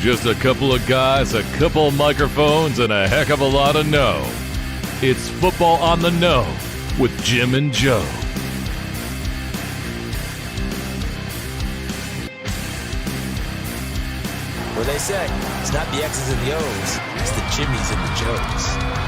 Just a couple of guys, a couple of microphones, and a heck of a lot of know. It's Football on the Know with Jim and Joe. What they say, it's not the X's and the O's, it's the Jimmies and the Joes.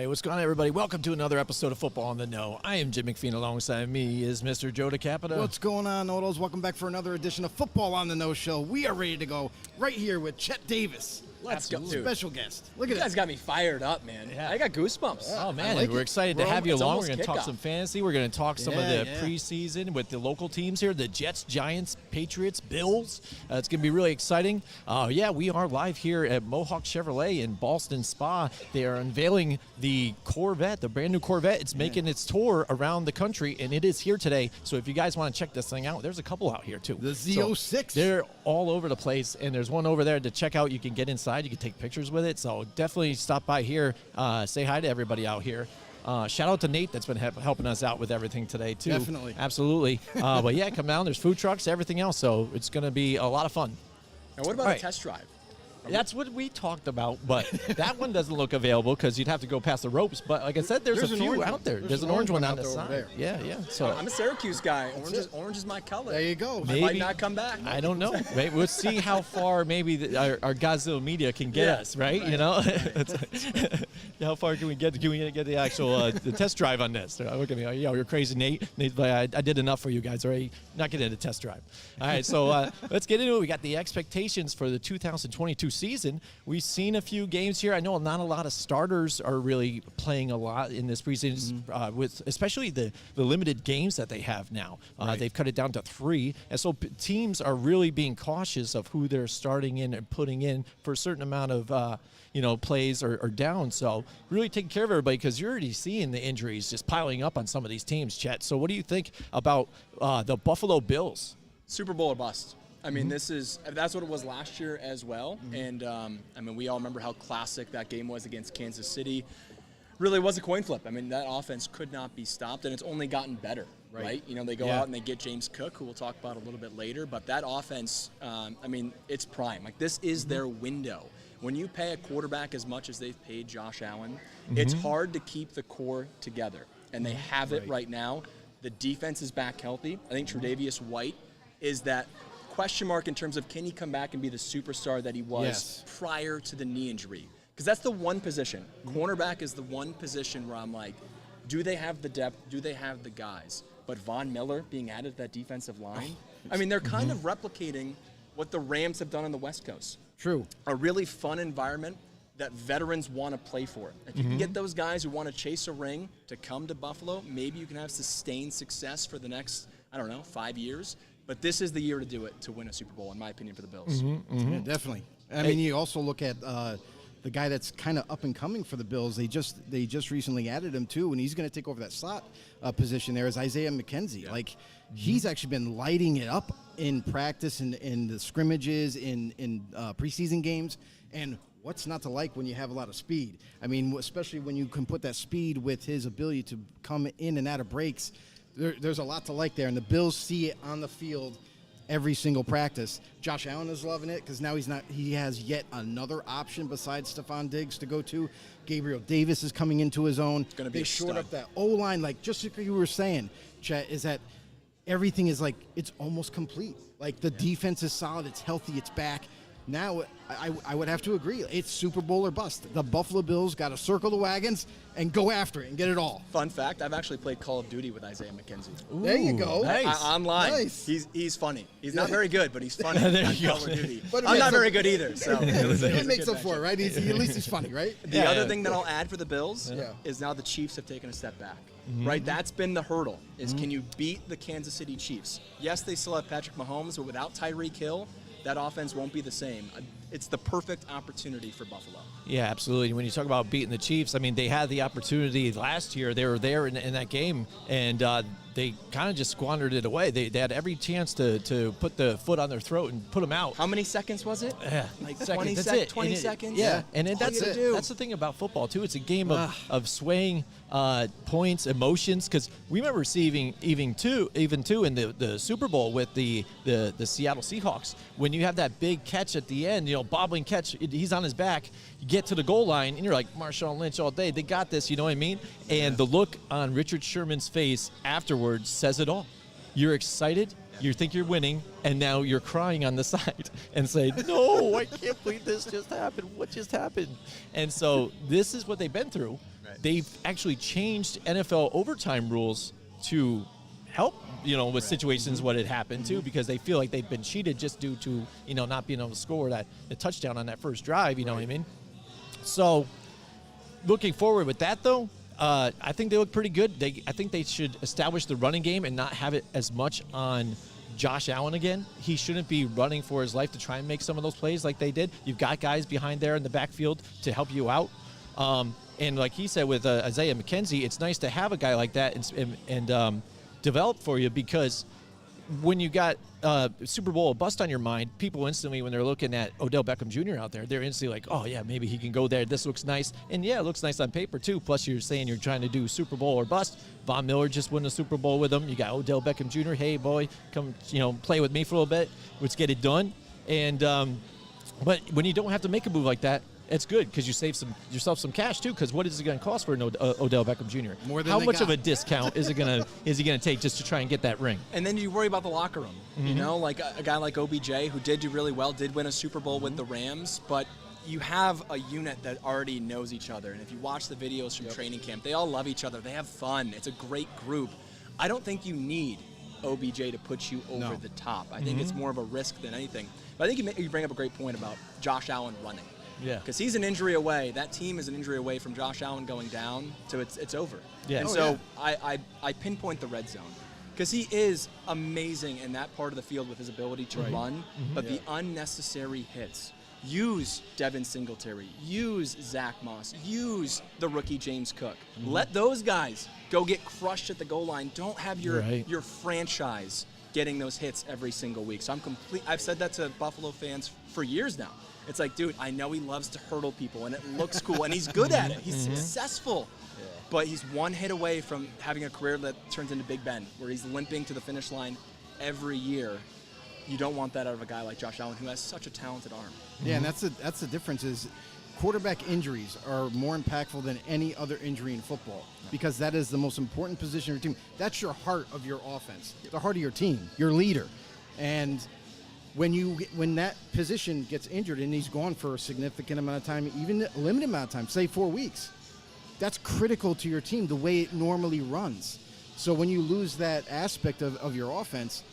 What's going on, everybody? Welcome to another episode of Football on the Know. I am Jim McPhee. Alongside me is Mr. Joe DeCapita. What's going on, Odos? Welcome back for another edition of Football on the Know Show. We are ready to go right here with Chet Davis. Let's go. Special guest. Look at You guys got me fired up, man. Yeah. I got goosebumps. Oh, man, like we're it. excited to have you It's along. We're almost going to talk kickoff. some fantasy. We're going to talk some of the preseason with the local teams here, the Jets, Giants, Patriots, Bills. It's going to be really exciting. We are live here at Mohawk Chevrolet in Ballston Spa. They are unveiling the Corvette, the brand new Corvette. It's making its tour around the country, and it is here today. So if you guys want to check this thing out, there's a couple out here, too. The Z06. So they're all over the place, and there's one over there to check out. You can get inside. You can take pictures with it. So definitely stop by here. Say hi to everybody out here. Shout out to Nate that's been helping us out with everything today, too. Definitely. Absolutely. But, yeah, come down. There's food trucks, everything else. So it's going to be a lot of fun. And what about a test drive? That's what we talked about, but that one doesn't look available because you'd have to go past the ropes. But like I said, there's a few out there. There's an orange one on the side. there. Yeah. So I'm a Syracuse guy. Orange is my color. There you go. I might not come back. I don't know. Maybe we'll see how far maybe our Godzilla media can get us, right? You know, how far can we get? Can we get the actual the test drive on this? Look at me. You're crazy, Nate. Nate's like, I did enough for you guys already. Not getting into test drive. All right, so let's get into it. We got the expectations for the 2022 season. We've seen a few games here. I know not a lot of starters are really playing a lot in this preseason, with especially the limited games that they have now. They've cut it down to 3, and so teams are really being cautious of who they're starting in and putting in for a certain amount of plays or down. So really taking care of everybody because you're already seeing the injuries just piling up on some of these teams, Chet. So what do you think about the Buffalo Bills? Super Bowl or bust. I mean, that's what it was last year as well. And, we all remember how classic that game was against Kansas City. Really was a coin flip. I mean, that offense could not be stopped, and it's only gotten better, right? They go out and they get James Cook, who we'll talk about a little bit later. But that offense, it's prime. Like, this is their window. When you pay a quarterback as much as they've paid Josh Allen, it's hard to keep the core together. And they have it right now. The defense is back healthy. I think Tre'Davious White is that question mark in terms of can he come back and be the superstar that he was prior to the knee injury? Because that's the one position. Cornerback is the one position where I'm like, do they have the depth? Do they have the guys? But Von Miller being added to that defensive line, they're kind of replicating what the Rams have done on the West Coast. True. A really fun environment that veterans want to play for. If you can get those guys who want to chase a ring to come to Buffalo, maybe you can have sustained success for the next, 5 years. But this is the year to do it, to win a Super Bowl, in my opinion, for the Bills. Yeah, definitely. You also look at the guy that's kind of up and coming for the Bills. They just recently added him too, and he's going to take over that slot position there. Is Isaiah Mckenzie? Yeah. He's actually been lighting it up in practice and in the scrimmages in preseason games. And what's not to like when you have a lot of speed? Especially when you can put that speed with his ability to come in and out of breaks. There's a lot to like there, and the Bills see it on the field every single practice. Josh Allen is loving it because now he has yet another option besides Stephon Diggs to go to. Gabriel Davis is coming into his own. Gonna be they shored up that O-line, just like you were saying, Chet, is that everything is it's almost complete. The defense is solid, it's healthy, it's back. Now, I would have to agree. It's Super Bowl or bust. The Buffalo Bills got to circle the wagons and go after it and get it all. Fun fact, I've actually played Call of Duty with Isaiah Mckenzie. There you go. Nice. Online. Nice. He's funny. He's not very good, but he's funny There on you go. Call of Duty. But I'm not very good either. So It makes up for it, right? At least he's funny, right? The other thing that I'll add for the Bills is now the Chiefs have taken a step back. Right? That's been the hurdle, is can you beat the Kansas City Chiefs? Yes, they still have Patrick Mahomes, but without Tyreek Hill, that offense won't be the same. It's the perfect opportunity for Buffalo. Yeah, absolutely. When you talk about beating the Chiefs, they had the opportunity last year. They were there in that game, and they kind of just squandered it away. They had every chance to put the foot on their throat and put them out. How many seconds was it? Yeah, Like seconds. 20, That's it. 20 And seconds? Yeah, and that's do. that's the thing about football too. It's a game of swaying points, emotions. Because we remember receiving even two in the Super Bowl with the Seattle Seahawks, when you have that big catch at the end, bobbling catch. He's on his back. You get to the goal line, and you're like, Marshawn Lynch all day. They got this. You know what I mean? And the look on Richard Sherman's face afterwards says it all. You're excited. You think you're winning, and now you're crying on the side and say, no, I can't believe this just happened. What just happened? And so this is what they've been through. Right. They've actually changed NFL overtime rules to help, with situations what had happened too, because they feel like they've been cheated just due to, not being able to score the touchdown on that first drive, you know what I mean? So looking forward with that, though, I think they look pretty good. I think they should establish the running game and not have it as much on Josh Allen again. He shouldn't be running for his life to try and make some of those plays like they did. You've got guys behind there in the backfield to help you out. And like he said with Isaiah McKenzie, it's nice to have a guy like that and develop for you, because when you got Super Bowl bust on your mind, people instantly, when they're looking at Odell Beckham Jr. out there, they're instantly like, oh, yeah, maybe he can go there. This looks nice. And, yeah, it looks nice on paper, too. Plus, you're saying you're trying to do Super Bowl or bust. Von Miller just won the Super Bowl with him. You got Odell Beckham Jr. Hey, boy, come, play with me for a little bit. Let's get it done. And but when you don't have to make a move like that, it's good, because you save yourself some cash too. Because what is it going to cost for an Odell Beckham Jr.? More than how they much of got. a discount is he going to take just to try and get that ring? And then you worry about the locker room. Like a guy like OBJ, who did do really well, did win a Super Bowl with the Rams, but you have a unit that already knows each other. And if you watch the videos from training camp, they all love each other. They have fun. It's a great group. I don't think you need OBJ to put you over the top. I think it's more of a risk than anything. But I think you bring up a great point about Josh Allen running. Yeah. Because he's an injury away. That team is an injury away from Josh Allen going down, so it's over. Yeah. And I pinpoint the red zone, because he is amazing in that part of the field with his ability to run, but the unnecessary hits. Use Devin Singletary. Use Zach Moss. Use the rookie James Cook. Let those guys go get crushed at the goal line. Don't have your franchise getting those hits every single week. So I've said that to Buffalo fans for years now. It's like, dude, I know he loves to hurdle people, and it looks cool, and he's good at it. He's successful. Yeah. But he's one hit away from having a career that turns into Big Ben, where he's limping to the finish line every year. You don't want that out of a guy like Josh Allen, who has such a talented arm. Yeah, and that's the difference is quarterback injuries are more impactful than any other injury in football, because that is the most important position of your team. That's your heart of your offense, the heart of your team, your leader. And when that position gets injured and he's gone for a significant amount of time, even a limited amount of time, say 4 weeks, that's critical to your team, the way it normally runs. So when you lose that aspect of your offense,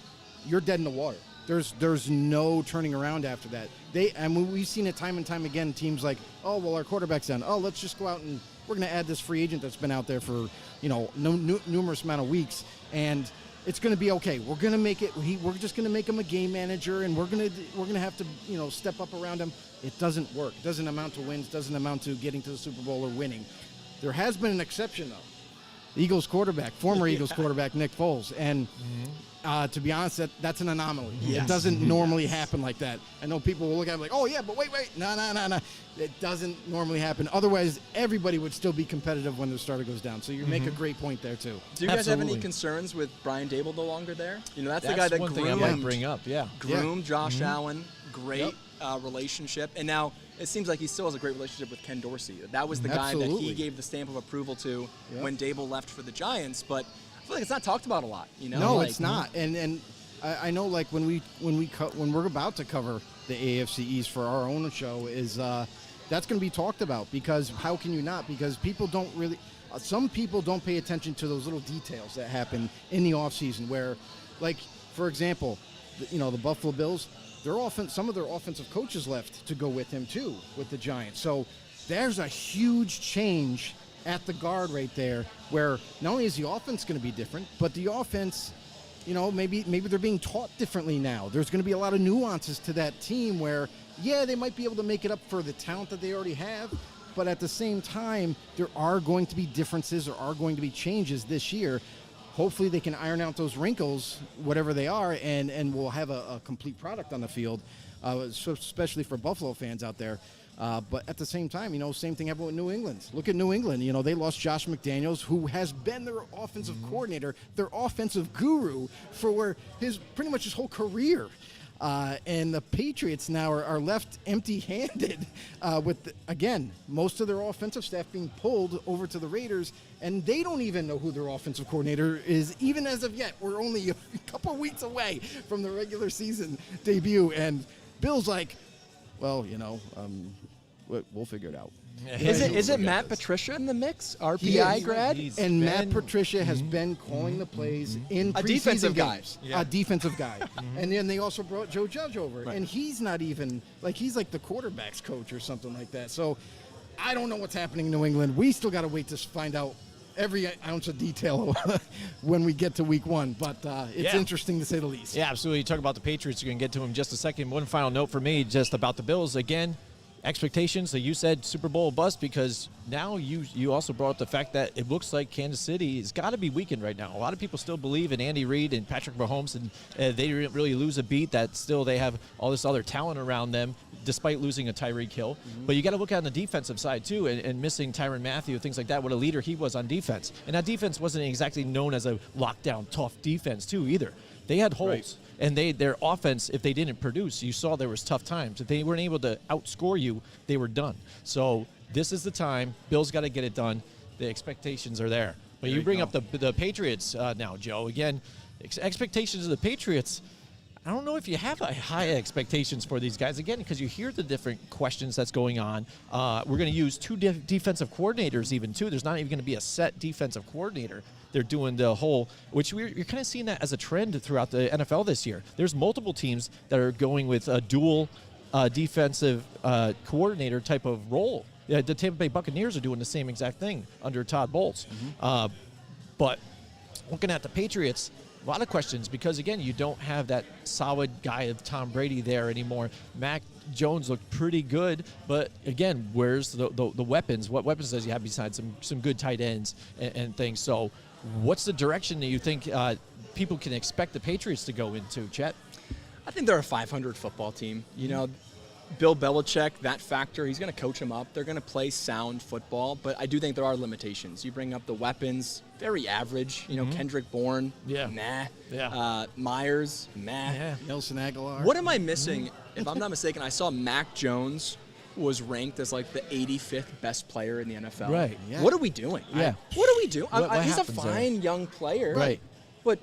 you're dead in the water. There's no turning around after that. We've seen it time and time again. Teams like, oh, well, our quarterback's done. Oh, let's just go out and we're going to add this free agent that's been out there for numerous amount of weeks, and it's going to be okay. We're going to make it. We're just going to make him a game manager, and we're going to have to step up around him. It doesn't work. It doesn't amount to wins. Doesn't amount to getting to the Super Bowl or winning. There has been an exception though. The Eagles quarterback, former Eagles quarterback Nick Foles, and to be honest, that's an anomaly. Yes. It doesn't normally happen like that. I know people will look at it like, oh yeah, but wait, no. It doesn't normally happen. Otherwise, everybody would still be competitive when the starter goes down. So you make a great point there too. Do you guys have any concerns with Brian Daboll no longer there? That's the guy that one thing I might bring up. Yeah, groomed Josh Allen. Great relationship, and now it seems like he still has a great relationship with Ken Dorsey. That was the guy that he gave the stamp of approval to when Daboll left for the Giants, but I feel like it's not talked about a lot. No, it's not. And I know, like when we're about to cover the AFC East for our own show, is that's going to be talked about, because how can you not? Because people don't really. Some people don't pay attention to those little details that happen in the offseason where, like, for example, the Buffalo Bills. Some of their offensive coaches left to go with him too, with the Giants. So there's a huge change at the guard right there, where not only is the offense going to be different, but the offense, maybe they're being taught differently now. There's going to be a lot of nuances to that team where, they might be able to make it up for the talent that they already have, but at the same time, there are going to be differences, there are going to be changes this year. hopefully they can iron out those wrinkles, whatever they are, and we'll have a complete product on the field, so especially for Buffalo fans out there. But at the same time, same thing happened with New England. Look at New England. They lost Josh McDaniels, who has been their offensive coordinator, their offensive guru for pretty much his whole career. And the Patriots now are left empty-handed with, again, most of their offensive staff being pulled over to the Raiders, and they don't even know who their offensive coordinator is, even as of yet. We're only a couple weeks away from the regular season debut, and Bill's like, well, we'll figure it out. Is it Matt Patricia in the mix? RPI grad? And Matt Patricia has been calling the plays in a defensive guy. A defensive guy. And then they also brought Joe Judge over. Right. And he's not even, he's like the quarterback's coach or something like that. So I don't know what's happening in New England. We still got to wait to find out every ounce of detail when we get to week 1. But it's interesting to say the least. Yeah, absolutely. You talk about the Patriots. You're going to get to them in just a second. One final note for me just about the Bills. Again, expectations. So you said Super Bowl bust because now you also brought up the fact that it looks like Kansas City has got to be weakened right now. A lot of people still believe in Andy Reid and Patrick Mahomes, and they didn't really lose a beat. That still they have all this other talent around them, despite losing a Tyreek Hill. But you got to look at on the defensive side too, and missing Tyrann Mathieu, things like that. What a leader he was on defense, and that defense wasn't exactly known as a lockdown tough defense too either. They had holes. Right. And their offense, if they didn't produce, you saw there was tough times. If they weren't able to outscore you, they were done. So this is the time. Bill's got to get it done. The expectations are there. But you bring up the Patriots now, Joe. Again, expectations of the Patriots, I don't know if you have high expectations for these guys, again, because you hear the different questions that's going on. We're going to use two defensive coordinators even, too. There's not even going to be a set defensive coordinator. They're doing the whole, which you're kind of seeing that as a trend throughout the NFL this year. There's multiple teams that are going with a dual defensive coordinator type of role. The Tampa Bay Buccaneers are doing the same exact thing under Todd Bowles. But looking at the Patriots, a lot of questions because, again, you don't have that solid guy of Tom Brady there anymore. Mac Jones looked pretty good, but, again, where's the weapons? What weapons does he have besides some good tight ends and things? So what's the direction that you think people can expect the Patriots to go into, Chet? I think they're a 500 football team. Bill Belichick, that factor, he's going to coach them up. They're going to play sound football, but I do think there are limitations. You bring up the weapons, very average. Kendrick Bourne, nah. Yeah. Myers, nah. Yeah. Nelson Aguilar. What am I missing? If I'm not mistaken, I saw Mac Jones was ranked as like the 85th best player in the NFL. Right. Yeah. What are we doing? Yeah. What are we doing? What he's a happens fine young player. Right. But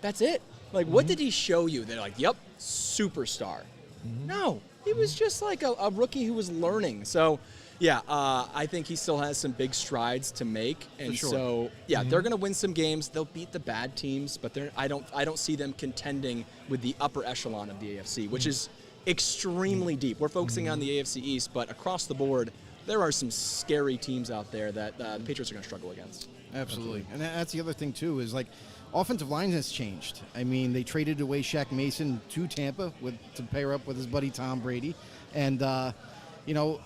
that's it. Like, what did he show you? They're like, yep, superstar. No. He was just like a rookie who was learning. So, I think he still has some big strides to make. And so, they're going to win some games. They'll beat the bad teams, but I don't see them contending with the upper echelon of the AFC, which is extremely deep. We're focusing on the AFC East, but across the board, there are some scary teams out there that the Patriots are going to struggle against. Absolutely. And that's the other thing, too, is like offensive line has changed. I mean, they traded away Shaq Mason to Tampa to pair up with his buddy Tom Brady. And,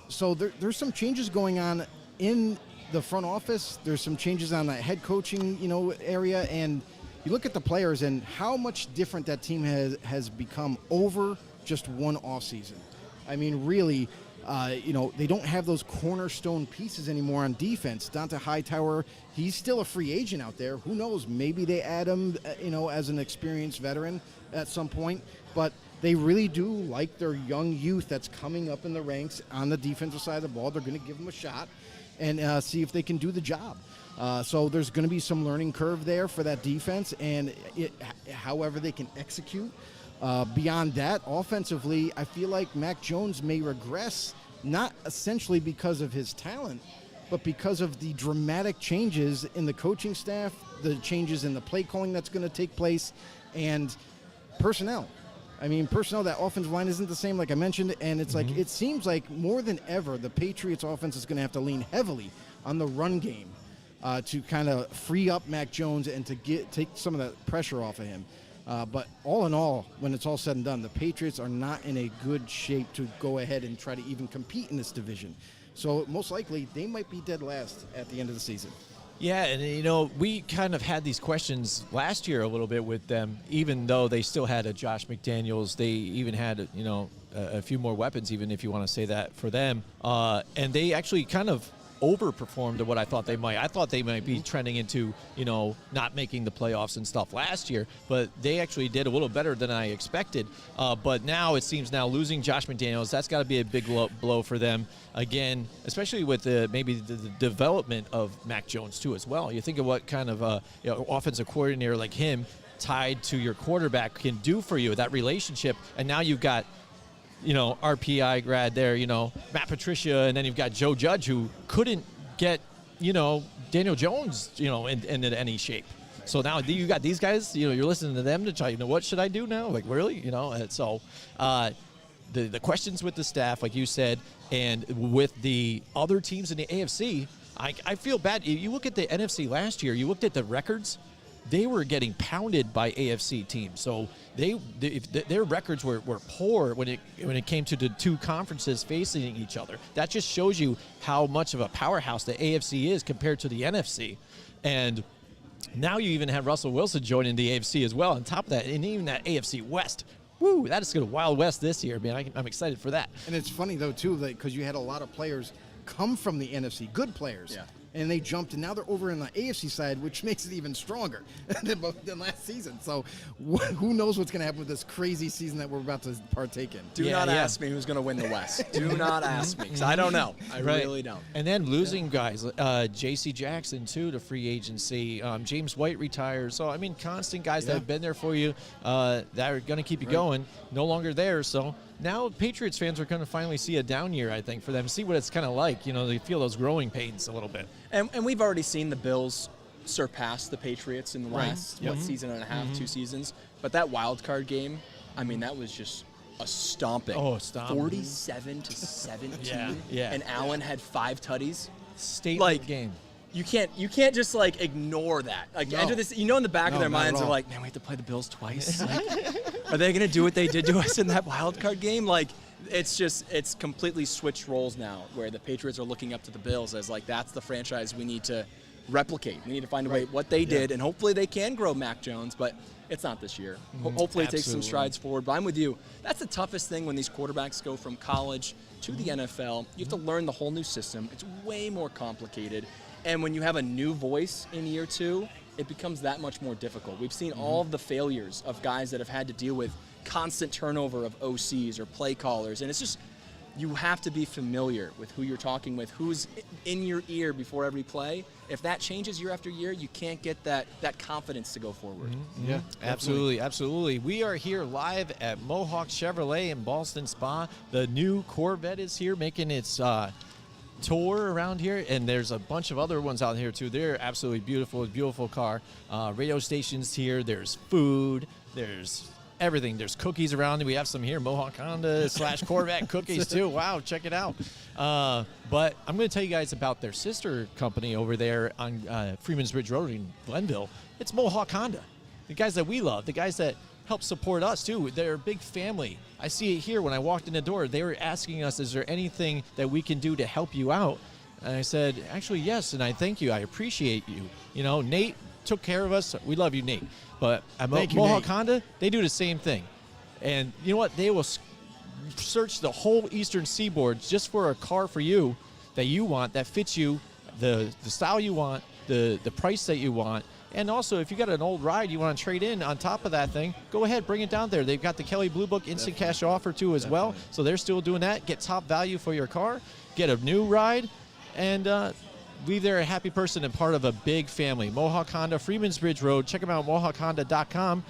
so there's some changes going on in the front office. There's some changes on the head coaching, area. And you look at the players and how much different that team has become over just one offseason. I mean, really, they don't have those cornerstone pieces anymore on defense. Dante Hightower, he's still a free agent out there. Who knows? Maybe they add him, as an experienced veteran at some point. But they really do like their young youth that's coming up in the ranks on the defensive side of the ball. They're going to give them a shot and see if they can do the job. So there's going to be some learning curve there for that defense, and however they can execute. Beyond that, offensively, I feel like Mac Jones may regress, not essentially because of his talent, but because of the dramatic changes in the coaching staff, the changes in the play calling that's going to take place, and personnel. I mean, that offensive line isn't the same, like I mentioned, and it's like it seems like more than ever the Patriots offense is going to have to lean heavily on the run game to kind of free up Mac Jones and to take some of that pressure off of him. But all in all, when it's all said and done, the Patriots are not in a good shape to go ahead and try to even compete in this division. So most likely, they might be dead last at the end of the season. Yeah, and we kind of had these questions last year a little bit with them, even though they still had a Josh McDaniels. They even had, a few more weapons, even if you want to say that for them. And they actually kind of overperformed to what I thought they might. I thought they might be trending into, not making the playoffs and stuff last year, but they actually did a little better than I expected. But now it seems losing Josh McDaniels, that's got to be a big blow for them again, especially with maybe the development of Mac Jones too as well. You think of what kind of offensive coordinator like him tied to your quarterback can do for you, that relationship, and now you've got RPI grad there, Matt Patricia, and then you've got Joe Judge, who couldn't get, Daniel Jones, into any shape. So now you got these guys, you're listening to them to try, what should I do now? Like, really? And so the questions with the staff, like you said, and with the other teams in the AFC, I feel bad. You look at the NFC last year, you looked at the records, they were getting pounded by AFC teams. So their records were poor when it came to the two conferences facing each other. That just shows you how much of a powerhouse the AFC is compared to the NFC. And now you even have Russell Wilson joining the AFC as well. On top of that, and even that AFC West. Woo, that is going to Wild West this year, man. I'm excited for that. And it's funny, though, too, because you had a lot of players come from the NFC, good players. Yeah. And they jumped, and now they're over in the AFC side, which makes it even stronger than last season. So who knows what's going to happen with this crazy season that we're about to partake in. Do not ask me who's going to win the West. Do not ask me, because I don't know. I really don't. And then losing guys, J.C. Jackson, too, to free agency. James White retires. So, constant guys that have been there for you that are going to keep you going, no longer there. So now Patriots fans are going to finally see a down year, I think, for them. See what it's kind of like. They feel those growing pains a little bit. And we've already seen the Bills surpass the Patriots in the last season and a half, 2 seasons. But that wild card game, that was just a stomping. Oh, stomping. 47-17. Yeah. And Allen had 5 tutties. Statement game. You can't just ignore that. Enter this. In the back of their minds are like, man, we have to play the Bills twice. Are they going to do what they did to us in that wild card game? It's completely switched roles now, where the Patriots are looking up to the Bills as that's the franchise we need to replicate. We need to find a way what they did, and hopefully they can grow Mac Jones, but it's not this year. Hopefully it takes some strides forward. But I'm with you. That's the toughest thing when these quarterbacks go from college to the NFL. You have to learn the whole new system. It's way more complicated. And when you have a new voice in year 2, it becomes that much more difficult. We've seen all of the failures of guys that have had to deal with constant turnover of OCs or play callers. And it's just, you have to be familiar with who you're talking with, who's in your ear before every play. If that changes year after year, you can't get that confidence to go forward. Yeah, absolutely. We are here live at Mohawk Chevrolet in Ballston Spa. The new Corvette is here making its tour around here, and there's a bunch of other ones out here too. They're absolutely beautiful car. Radio stations here. There's food. There's everything. There's cookies around. We have some here, Mohawk Honda / Corvette cookies too. Wow, check it out. But I'm going to tell you guys about their sister company over there on Freeman's Bridge Road in Glenville. It's Mohawk Honda. The guys that we love, the guys that help support us too. They're a big family. I see it here when I walked in the door. They were asking us, is there anything that we can do to help you out? And I said, actually, yes, and I thank you. I appreciate you. Nate took care of us. We love you, Nate. But at Mohawk Honda, they do the same thing. And you know what? They will search the whole eastern seaboard just for a car for you that you want, that fits you, the style you want, the price that you want. And also, if you got an old ride you want to trade in on top of that thing, go ahead, bring it down there. They've got the Kelley Blue Book instant cash offer too as well. So they're still doing that. Get top value for your car, get a new ride, and leave there a happy person and part of a big family. Mohawk Honda, Freeman's Bridge Road. Check them out, mohawkhonda.com.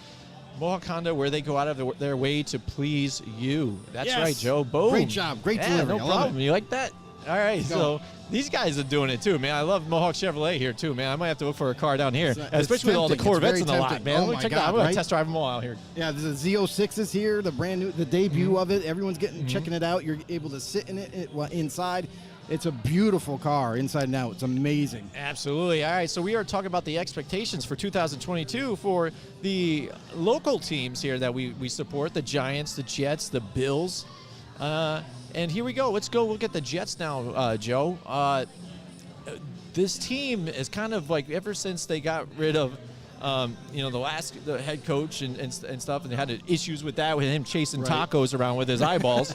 Mohawk Honda, where they go out of their way to please you. That's right, Joe. Boom. Great job. Great delivery. No problem. You like that? All right, so these guys are doing it too, man. I love Mohawk Chevrolet here too, man. I might have to look for a car down here, especially with all the Corvettes in the lot, man. Check it out. I'm going to test drive them all out here. Yeah, the Z06 is here, the brand new, the debut of it. Everyone's checking it out. You're able to sit in it inside. It's a beautiful car inside and out. It's amazing. Absolutely. All right, so we are talking about the expectations for 2022 for the local teams here that we support, the Giants, the Jets, the Bills. And here we go. Let's go look at the Jets now, Joe. this team is kind of like ever since they got rid of the head coach and stuff, and they had issues with that, with him chasing tacos around with his eyeballs.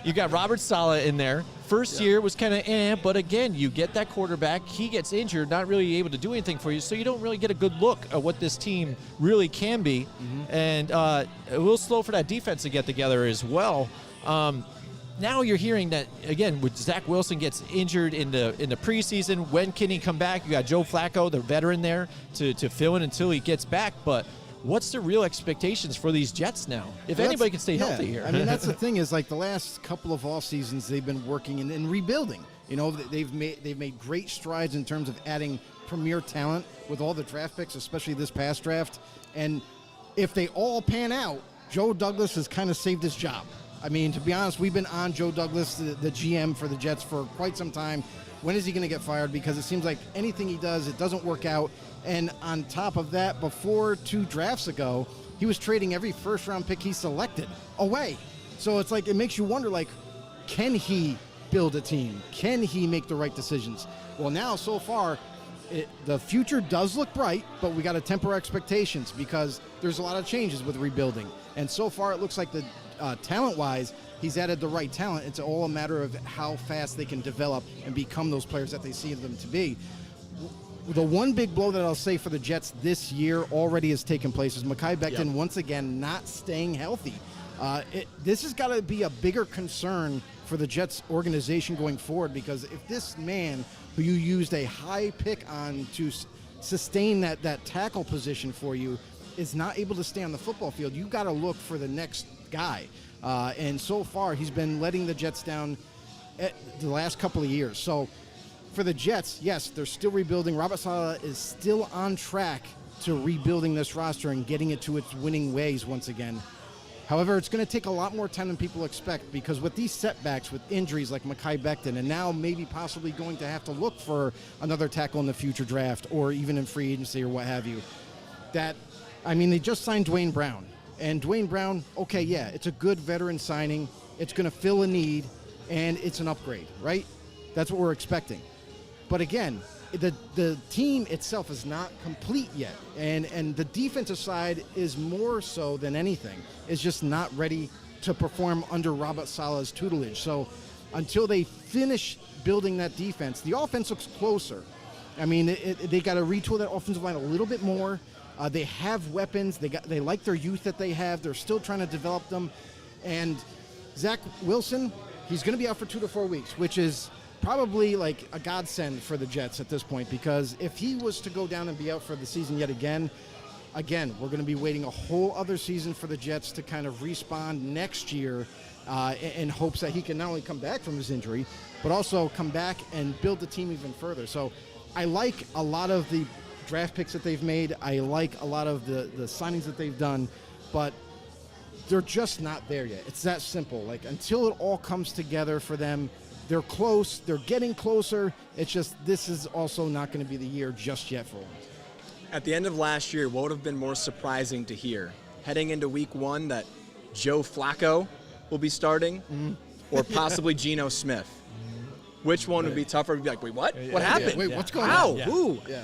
You got Robert Saleh in there. First year was kind of but again, you get that quarterback, he gets injured, not really able to do anything for you, so you don't really get a good look at what this team really can be. And a little slow for that defense to get together as well. Now you're hearing that, again, with Zach Wilson gets injured in the preseason, when can he come back? You got Joe Flacco, the veteran there, to fill in until he gets back. But what's the real expectations for these Jets now? If anybody can stay healthy here. I mean, that's the thing is, like, the last couple of off seasons, they've been working and rebuilding. You know, they've made great strides in terms of adding premier talent with all the draft picks, especially this past draft. And if they all pan out, Joe Douglas has kind of saved his job. I mean, to be honest, we've been on Joe Douglas, the GM for the Jets, for quite some time. When is he going to get fired? Because it seems like anything he does, it doesn't work out. And on top of that, before 2 drafts ago, he was trading every first-round pick he selected away. So it's like, it makes you wonder, like, can he build a team? Can he make the right decisions? Well, now, so far, the future does look bright, but we got to temper expectations because there's a lot of changes with rebuilding. And so far, it looks like the talent-wise, he's added the right talent. It's all a matter of how fast they can develop and become those players that they see them to be. The one big blow that I'll say for the Jets this year already has taken place is Mekhi Becton once again not staying healthy. This has got to be a bigger concern for the Jets organization going forward, because if this man who you used a high pick on to sustain that tackle position for you is not able to stay on the football field, you got to look for the next guy. And so far, he's been letting the Jets down the last couple of years. So for the Jets, yes, they're still rebuilding. Robert Saleh is still on track to rebuilding this roster and getting it to its winning ways once again. However, it's going to take a lot more time than people expect, because with these setbacks, with injuries like Mekhi Becton, and now maybe possibly going to have to look for another tackle in the future draft or even in free agency or what have you, they just signed Dwayne Brown. And Dwayne Brown, okay, yeah, it's a good veteran signing. It's going to fill a need, and it's an upgrade, right? That's what we're expecting. But again, the team itself is not complete yet. And the defensive side is more so than anything. It's just not ready to perform under Robert Saleh's tutelage. So until they finish building that defense, the offense looks closer. I mean, they got to retool that offensive line a little bit more. They have weapons. They like their youth that they have. They're still trying to develop them. And Zach Wilson, he's going to be out for 2 to 4 weeks, which is probably like a godsend for the Jets at this point, because if he was to go down and be out for the season yet again, we're going to be waiting a whole other season for the Jets to kind of respawn next year in hopes that he can not only come back from his injury, but also come back and build the team even further. So I like a lot of the draft picks that they've made. I like a lot of the signings that they've done, but they're just not there yet. It's that simple. Like, until it all comes together for them, they're close. They're getting closer. It's just, this is also not going to be the year just yet for them. At the end of last year, what would have been more surprising to hear? Heading into week 1 that Joe Flacco will be starting, or possibly Geno Smith? Which one would be tougher? We'd be like, wait, what? What happened? Wait, what's going How? on? Yeah. Who? Yeah.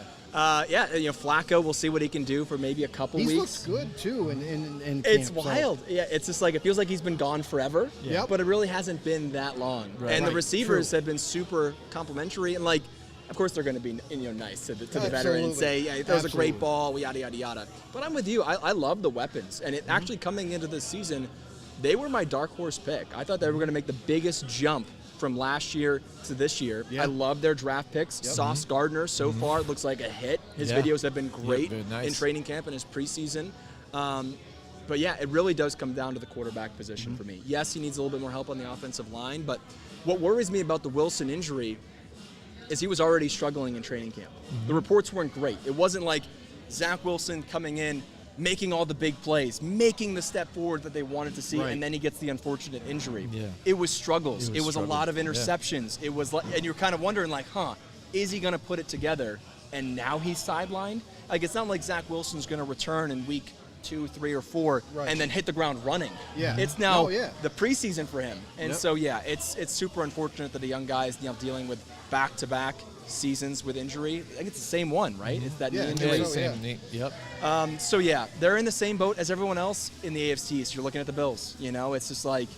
Flacco, we'll see what he can do for maybe a couple He's weeks. looked good, too, in It's camp, wild. So. Yeah, it's just like, it feels like he's been gone forever, but it really hasn't been that long. Right. And the Right. receivers True. have been super complimentary, and, like, of course they're going to be nice to the veteran and Absolutely. say, yeah, that was a great Absolutely. ball, yada, yada, yada. But I'm with you. I love the weapons. And it actually coming into this season, they were my dark horse pick. I thought they were going to make the biggest jump from last year to this year. Yeah. I love their draft picks. Sauce Gardner, so far, looks like a hit. His Yeah. videos have been great very nice. in training camp and his preseason. But yeah, it really does come down to the quarterback position for me. Yes, he needs a little bit more help on the offensive line, but what worries me about the Wilson injury is he was already struggling in training camp. The reports weren't great. It wasn't like Zach Wilson coming in, making all the big plays, making the step forward that they wanted to see, Right. and then he gets the unfortunate injury. Yeah. It was struggles. It It was was a lot of struggles. interceptions. It was like, and you're kind of wondering, like, is he going to put it together? And now he's sidelined? Like, it's not like Zach Wilson's going to return in week 2, 3, or 4, Right. and then hit the ground running. Yeah. It's now Oh, yeah. the preseason for him. And Yep. so, yeah, it's super unfortunate that the young guy is dealing with back-to-back seasons with injury. I think it's the same one, right? It's that Yeah, knee yeah, injury. so, Same knee. Yep. So yeah, they're in the same boat as everyone else in the AFC. So you're looking at the Bills. It's just like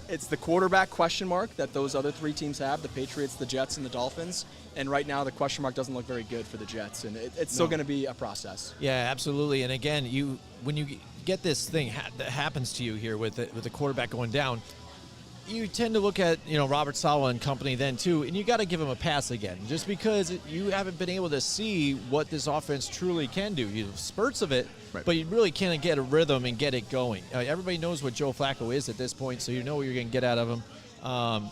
it's the quarterback question mark that those other 3 teams have: the Patriots, the Jets, and the Dolphins. And right now, the question mark doesn't look very good for the Jets, and it's still going to be a process. Yeah, absolutely. And again, when you get this thing that happens to you here with the quarterback going down, you tend to look at Robert Saleh and company then too, and you got to give him a pass again, just because you haven't been able to see what this offense truly can do. You have spurts of it, Right. but you really can't get a rhythm and get it going. Everybody knows what Joe Flacco is at this point, so you know what you're going to get out of him.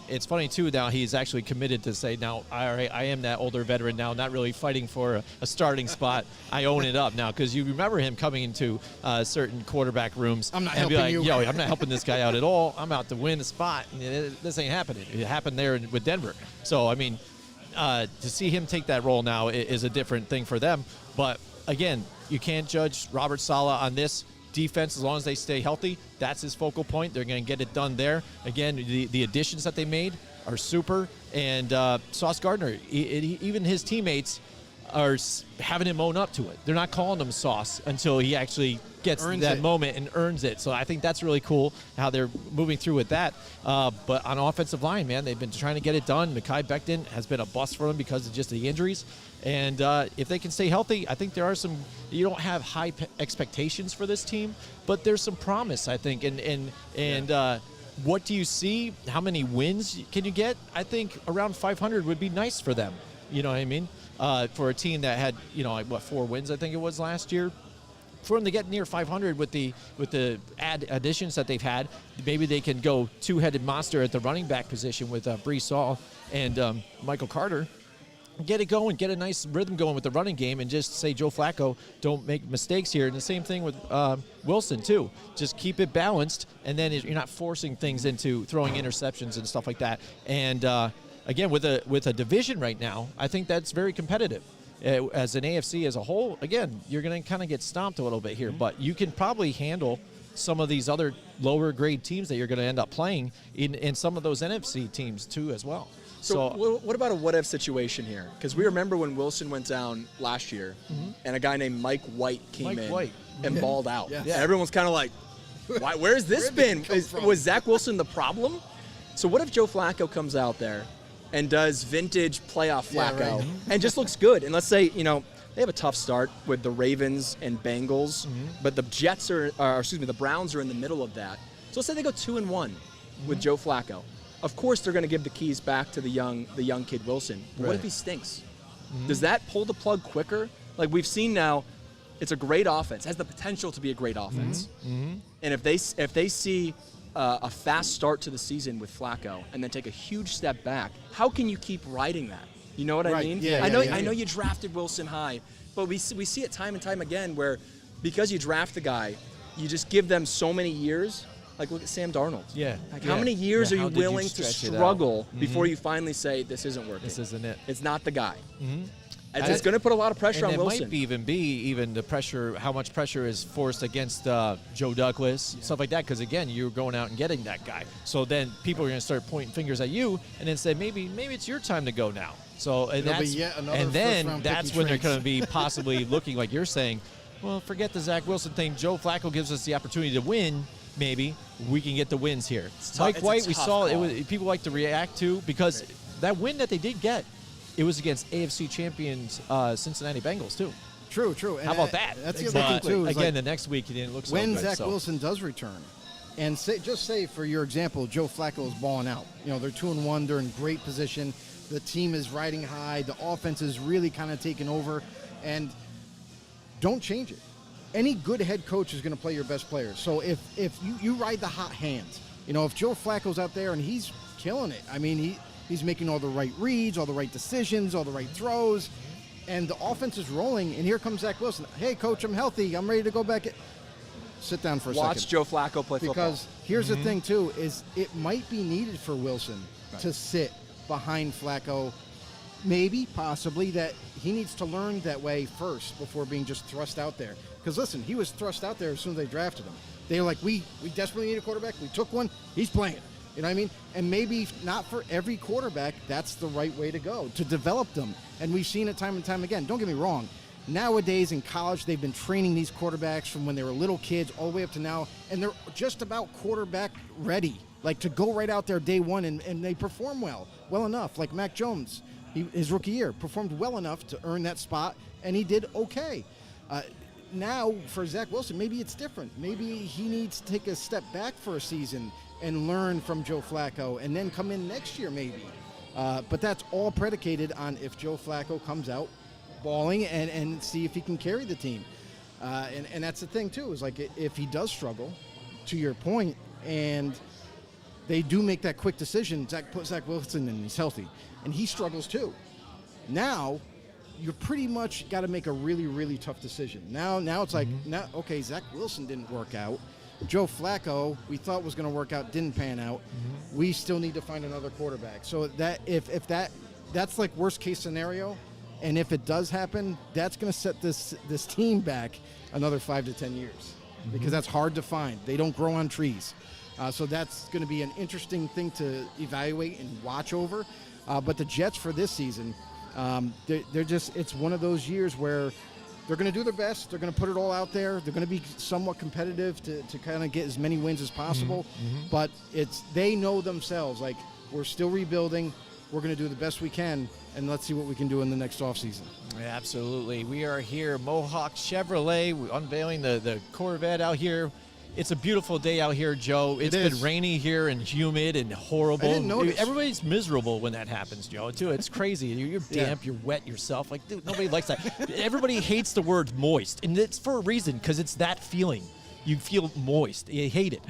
It's funny too. Now he's actually committed to say, now I am that older veteran now, not really fighting for a starting spot. I own it up now, because you remember him coming into certain quarterback rooms. I'm not and be helping like, you. Yo, I'm not helping this guy out at all. I'm out to win the spot. And this ain't happening. It happened there with Denver. So I mean, to see him take that role now is a different thing for them. But again, you can't judge Robert Saleh on this defense as long as they stay healthy. That's his focal point. They're going to get it done there. Again, the additions that they made are super. And Sauce Gardner, even his teammates are having him own up to it. They're not calling him Sauce until he actually gets that moment and earns it. So I think that's really cool how they're moving through with that. But on offensive line, man, they've been trying to get it done. Mekhi Becton has been a bust for them because of just the injuries. And if they can stay healthy, I think there are some. You don't have high expectations for this team, but there's some promise, I think. And what do you see? How many wins can you get? I think around 500 would be nice for them. You know what I mean? For a team that had 4 wins, I think it was last year. For them to get near 500 with the additions that they've had, maybe they can go 2-headed monster at the running back position with Breece Hall and Michael Carter. Get it going, get a nice rhythm going with the running game, and just say, Joe Flacco, don't make mistakes here. And the same thing with Wilson, too. Just keep it balanced, and then you're not forcing things into throwing interceptions and stuff like that. And, again, with a division right now, I think that's very competitive. As an AFC as a whole, again, you're going to kind of get stomped a little bit here, but you can probably handle some of these other lower-grade teams that you're going to end up playing in some of those NFC teams, too, as well. So what about a what-if situation here? Because we remember when Wilson went down last year, and a guy named Mike White came in and balled out. Yeah. And everyone's kind of like, where's this been? Was Zach Wilson the problem? So what if Joe Flacco comes out there and does vintage playoff Flacco and just looks good? And let's say, they have a tough start with the Ravens and Bengals, but the Jets the Browns are in the middle of that. So let's say they go 2-1 with Joe Flacco. Of course, they're going to give the keys back to the young kid Wilson. But what if he stinks? Does that pull the plug quicker? Like we've seen now, it's a great offense. It has the potential to be a great offense. And if they see a fast start to the season with Flacco and then take a huge step back, how can you keep riding that? You know what I mean? Yeah, I know you drafted Wilson high, but we see it time and time again where because you draft the guy, you just give them so many years. Like, look at Sam Darnold. Yeah. Like, how many years are you willing to struggle before you finally say, this isn't working? This isn't it. It's not the guy. It's going to put a lot of pressure on Wilson. And it might be the pressure, how much pressure is forced against Joe Douglas, stuff like that, because, again, you're going out and getting that guy. So then people are going to start pointing fingers at you and then say, maybe it's your time to go now. So and then that's when they're going to be possibly looking, like you're saying, well, forget the Zach Wilson thing. Joe Flacco gives us the opportunity to win. Maybe we can get the wins here. Mike White, we saw it. People like to react to because that win that they did get, it was against AFC champions Cincinnati Bengals too. True. And how about that? That's the other thing too. Again, the next week it didn't look so good. When Zach Wilson does return, and say for your example, Joe Flacco is balling out. They're 2-1. They're in great position. The team is riding high. The offense is really kind of taking over, and don't change it. Any good head coach is going to play your best players. So if you ride the hot hand, if Joe Flacco's out there and he's killing it, I mean, he's making all the right reads, all the right decisions, all the right throws, and the offense is rolling, and here comes Zach Wilson. Hey, coach, I'm healthy. I'm ready to go back. Sit down for a second. Watch Joe Flacco play football. Because here's the thing, too, is it might be needed for Wilson to sit behind Flacco. Maybe, possibly, that he needs to learn that way first before being just thrust out there. Because listen, he was thrust out there as soon as they drafted him. They were like, we desperately need a quarterback. We took one. He's playing. You know what I mean? And maybe not for every quarterback, that's the right way to go, to develop them. And we've seen it time and time again. Don't get me wrong. Nowadays in college, they've been training these quarterbacks from when they were little kids all the way up to now, and they're just about quarterback ready, like to go right out there day one, and they perform well enough. Like Mac Jones, his rookie year, performed well enough to earn that spot, and he did okay. Now, for Zach Wilson, maybe it's different. Maybe he needs to take a step back for a season and learn from Joe Flacco and then come in next year maybe. But that's all predicated on if Joe Flacco comes out balling and see if he can carry the team. And that's the thing, too, is like if he does struggle, to your point, and they do make that quick decision, put Zach Wilson in, he's healthy, and he struggles too. Now, you're pretty much got to make a really, really tough decision. Now it's like, okay, Zach Wilson didn't work out. Joe Flacco, we thought was going to work out, didn't pan out. We still need to find another quarterback. So that if that's like worst case scenario, and if it does happen, that's going to set this team back another 5 to 10 years because that's hard to find. They don't grow on trees. So that's going to be an interesting thing to evaluate and watch over. But the Jets for this season, they're just, it's one of those years where they're going to do their best. They're going to put it all out there. They're going to be somewhat competitive to kind of get as many wins as possible. But they know themselves, like, we're still rebuilding. We're going to do the best we can, and let's see what we can do in the next offseason. Yeah, absolutely. We are here, Mohawk Chevrolet, we're unveiling the Corvette out here. It's a beautiful day out here, Joe. It's been rainy here and humid and horrible. I didn't notice. Everybody's miserable when that happens, Joe, too. It's crazy. You're damp, you're wet yourself. Like, dude, nobody likes that. Everybody hates the word moist, and it's for a reason, because it's that feeling. You feel moist. You hate it.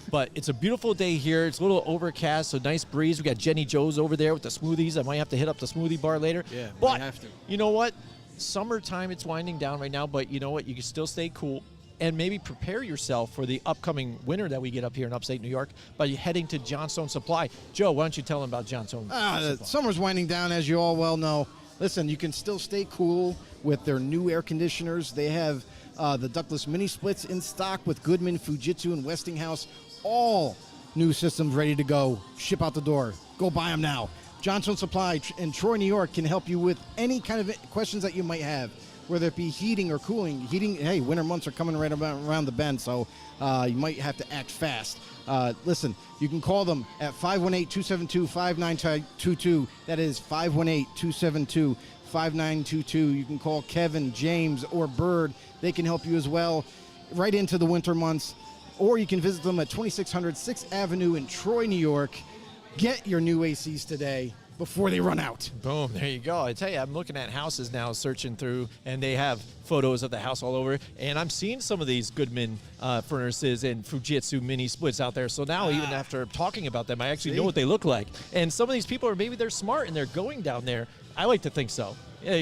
But it's a beautiful day here. It's a little overcast, so nice breeze. We got Jenny Joe's over there with the smoothies. I might have to hit up the smoothie bar later. Yeah, but have to. You know what? Summertime, it's winding down right now, but you know what? You can still stay cool and maybe prepare yourself for the upcoming winter that we get up here in upstate New York by heading to Johnstone Supply. Joe, why don't you tell them about Johnstone Supply? Summer's winding down, as you all well know. Listen, you can still stay cool with their new air conditioners. They have the ductless mini splits in stock with Goodman, Fujitsu, and Westinghouse. All new systems ready to go. Ship out the door. Go buy them now. Johnstone Supply in Troy, New York can help you with any kind of questions that you might have, whether it be heating or cooling. Heating, hey, winter months are coming right around the bend, so you might have to act fast. Listen, you can call them at 518-272-5922. That is 518-272-5922. You can call Kevin, James, or Bird. They can help you as well right into the winter months. Or you can visit them at 2600 6th Avenue in Troy, New York. Get your new ACs today before they run out. Boom, there you go. I tell you, I'm looking at houses now, searching through, and they have photos of the house all over, and I'm seeing some of these Goodman furnaces and Fujitsu mini splits out there. So now, even after talking about them, I actually know what they look like. And some of these people maybe they're smart and they're going down there. I like to think so.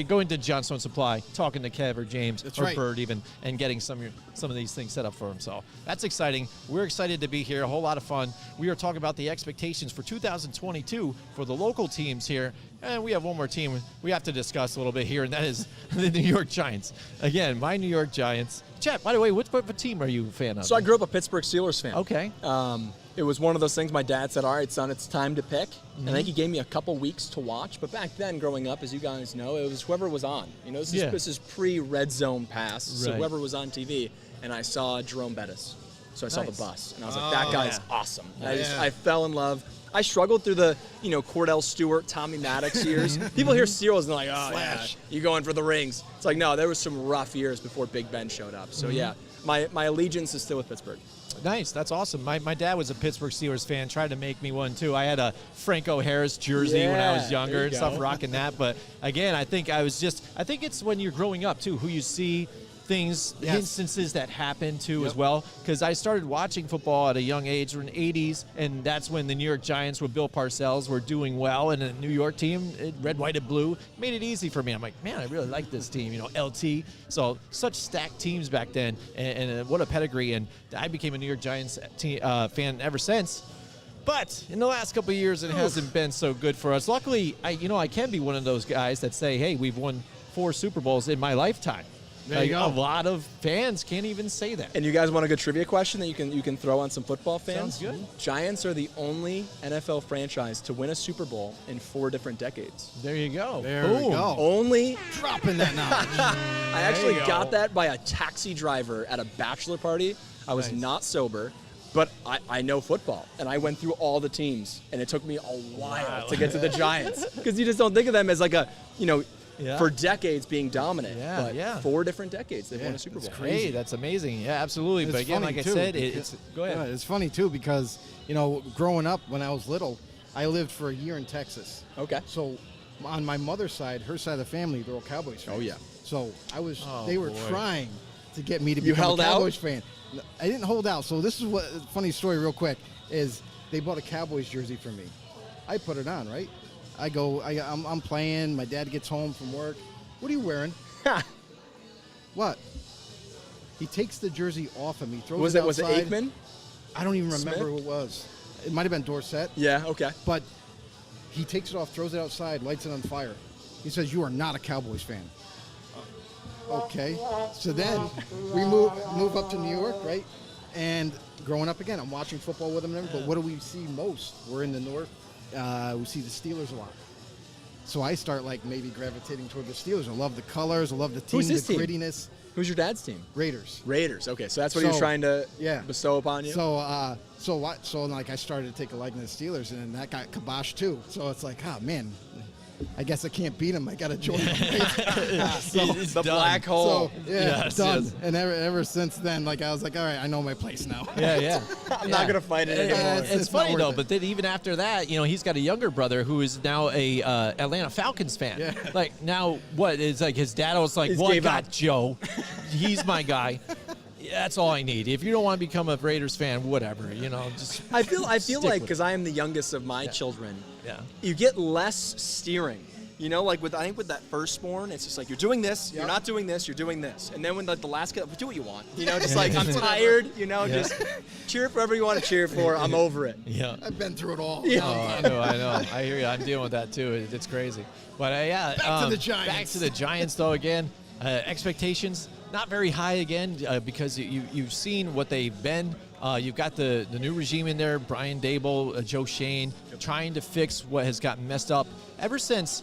Going to Johnstone Supply, talking to Kev or James or Bird even, and getting some of these things set up for him. So that's exciting. We're excited to be here. A whole lot of fun. We are talking about the expectations for 2022 for the local teams here. And we have one more team we have to discuss a little bit here, and that is the New York Giants. Again, my New York Giants. Chet, by the way, what team are you a fan of? So I grew up a Pittsburgh Steelers fan. Okay. It was one of those things my dad said, all right, son, it's time to pick. And I think he gave me a couple weeks to watch. But back then, growing up, as you guys know, it was whoever was on. You know, this is pre-Red Zone pass. So whoever was on TV. And I saw Jerome Bettis. So I saw the bus. And I was like, that guy's awesome. I fell in love. I struggled through the, Cordell Stewart, Tommy Maddox years. People hear Steelers and they're like, oh, yeah, you going for the rings. It's like, no, there was some rough years before Big Ben showed up. So, yeah, my allegiance is still with Pittsburgh. Nice. That's awesome. My dad was a Pittsburgh Steelers fan, tried to make me one, too. I had a Franco Harris jersey when I was younger and stuff, rocking that. But, again, I think it's when you're growing up, too, who you see things, instances that happen too as well. Because I started watching football at a young age in the 80s, and that's when the New York Giants with Bill Parcells were doing well, and a New York team, red, white, and blue, made it easy for me. I'm like, man, I really like this team, LT. So such stacked teams back then, and what a pedigree. And I became a New York Giants fan ever since. But in the last couple of years, it hasn't been so good for us. Luckily, I can be one of those guys that say, hey, we've won 4 Super Bowls in my lifetime. There you go. A lot of fans can't even say that. And you guys want a good trivia question that you can throw on some football fans? Sounds good. Giants are the only NFL franchise to win a Super Bowl in 4 different decades. There you go. There we Boom. go. Only. Dropping that knowledge. I actually you got go. that by a taxi driver at a bachelor party. I was Nice. not sober, but I know football, and I went through all the teams, and it took me a while to get to the Giants because you just don't think of them as like a, Yeah. for decades being dominant. Yeah, but yeah. 4 different decades they've Yeah, won a Super it's Bowl. crazy. Hey, that's amazing. Yeah, absolutely. It's But again, funny, like too, I said, because- go ahead. Yeah, it's funny too because growing up when I was little, I lived for a year in Texas. Okay. So on my mother's side, her side of the family, they're all Cowboys fans. Oh, yeah. So Oh, they were boy. trying to get me to You become held a out? Cowboys fan. No, I didn't hold out. So this is what funny story, real quick, is they bought a Cowboys jersey for me. I put it on, right? I'm playing. My dad gets home from work. What are you wearing? What? He takes the jersey off of me, throws Was it it outside. Aikman? I don't even remember Smith? who it was. It might have been Dorsett. Yeah. Okay. But he takes it off, throws it outside, lights it on fire. He says, "You are not a Cowboys fan." Okay. So then we move up to New York, right? And growing up again, I'm watching football with him. And everything, but what do we see most? We're in the north. We see the Steelers a lot. So I start maybe gravitating toward the Steelers. I love the colors. I love the team, Who's his the team? grittiness. Who's your dad's team? Raiders. Raiders. Okay, so that's what he was So, trying to yeah. bestow upon you. So I started to take a likeness to the Steelers, and then that got kiboshed too. So it's like, oh man, I guess I can't beat him. I got to join him. It's the done. black hole. So yeah, Yes, done. yes. And ever since then, I was like, all right, I know my place now. Yeah, yeah. I'm not gonna fight it anymore. it's It's not funny worth though, it. but then even after that, he's got a younger brother who is now a Atlanta Falcons fan. Yeah. Like now, what it's like his dad was like, He's "Well, I gave got up. Joe. He's my guy. That's all I need. If you don't want to become a Raiders fan, whatever. Just I feel stick like with because I am the youngest of my children, Yeah. you get less steering. With that firstborn, it's just like you're doing this, you're not doing this, you're doing this, and then when the last kid, do what you want. Just like I'm tired. Just cheer for whoever you want to cheer for. I'm over it. Yeah. I've been through it all. Yeah. Oh, I know. I hear you. I'm dealing with that too. It's crazy. But yeah, Back to the Giants. Back to the Giants, though. Again, expectations not very high again because you've seen what they've been. You've got the new regime in there, Brian Dable, Joe Shane, trying to fix what has gotten messed up ever since.